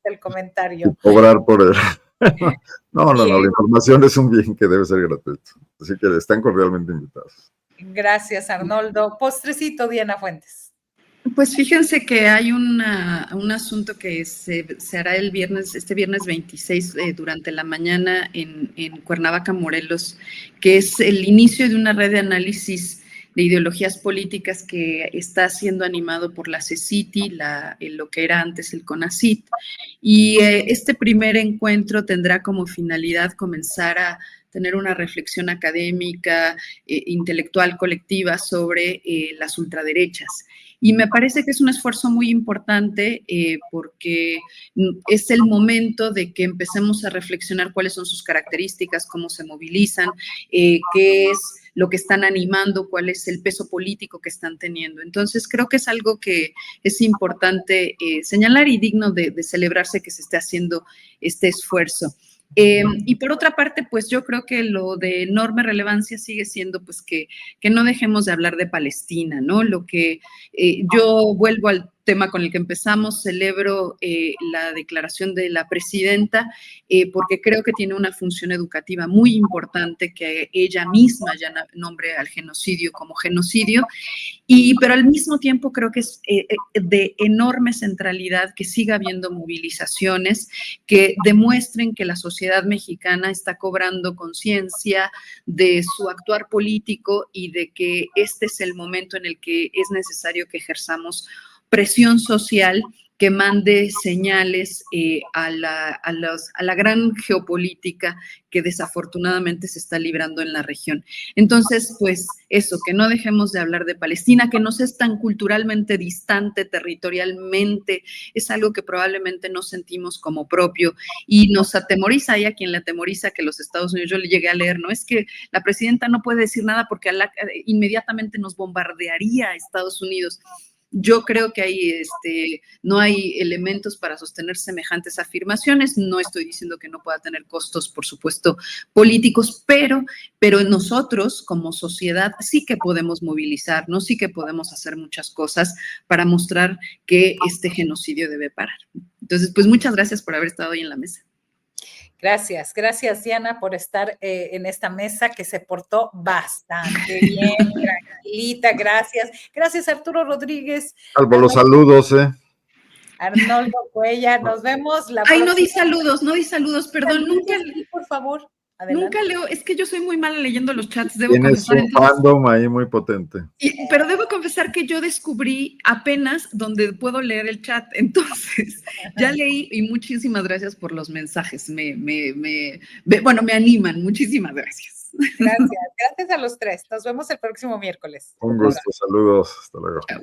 el comentario. Cobrar por el... No, la información es un bien que debe ser gratuito. Así que están cordialmente invitados. Gracias, Arnoldo. Postrecito, Diana Fuentes. Pues fíjense que hay un asunto que se hará este viernes 26 durante la mañana en Cuernavaca, Morelos, que es el inicio de una red de análisis de ideologías políticas que está siendo animado por la CECITI, lo que era antes el CONACYT. Y este primer encuentro tendrá como finalidad comenzar a tener una reflexión académica, intelectual, colectiva sobre las ultraderechas. Y me parece que es un esfuerzo muy importante porque es el momento de que empecemos a reflexionar cuáles son sus características, cómo se movilizan, qué es lo que están animando, cuál es el peso político que están teniendo. Entonces, creo que es algo que es importante señalar y digno de celebrarse que se esté haciendo este esfuerzo. Y por otra parte, pues yo creo que lo de enorme relevancia sigue siendo pues que no dejemos de hablar de Palestina, ¿no? Lo que yo vuelvo al tema con el que empezamos, celebro la declaración de la presidenta porque creo que tiene una función educativa muy importante, que ella misma ya nombre al genocidio como genocidio, pero al mismo tiempo creo que es de enorme centralidad que siga habiendo movilizaciones que demuestren que la sociedad mexicana está cobrando conciencia de su actuar político y de que este es el momento en el que es necesario que ejerzamos presión social que mande señales a la gran geopolítica que desafortunadamente se está librando en la región. Entonces, pues eso, que no dejemos de hablar de Palestina, que nos es tan culturalmente distante, territorialmente, es algo que probablemente no sentimos como propio y nos atemoriza. Hay a quien le atemoriza que los Estados Unidos, yo le llegué a leer, ¿no? Es que la presidenta no puede decir nada porque inmediatamente nos bombardearía a Estados Unidos. Yo creo que no hay elementos para sostener semejantes afirmaciones. No estoy diciendo que no pueda tener costos, por supuesto, políticos, pero nosotros como sociedad sí que podemos movilizarnos, sí que podemos hacer muchas cosas para mostrar que este genocidio debe parar. Entonces, pues muchas gracias por haber estado hoy en la mesa. Gracias, Diana, por estar en esta mesa que se portó bastante bien, tranquilita, gracias Arturo Rodríguez. Salvo los saludos, Arnoldo Cuellar, nos vemos la próxima. No di saludos, perdón, nunca, por favor. Adelante. Nunca leo, es que yo soy muy mala leyendo los chats, Tienes un fandom ahí muy potente. Pero debo confesar que yo descubrí apenas donde puedo leer el chat, entonces ya leí y muchísimas gracias por los mensajes, me animan, muchísimas gracias. Gracias a los tres, nos vemos el próximo miércoles. Un gusto, saludos, hasta luego. Chao.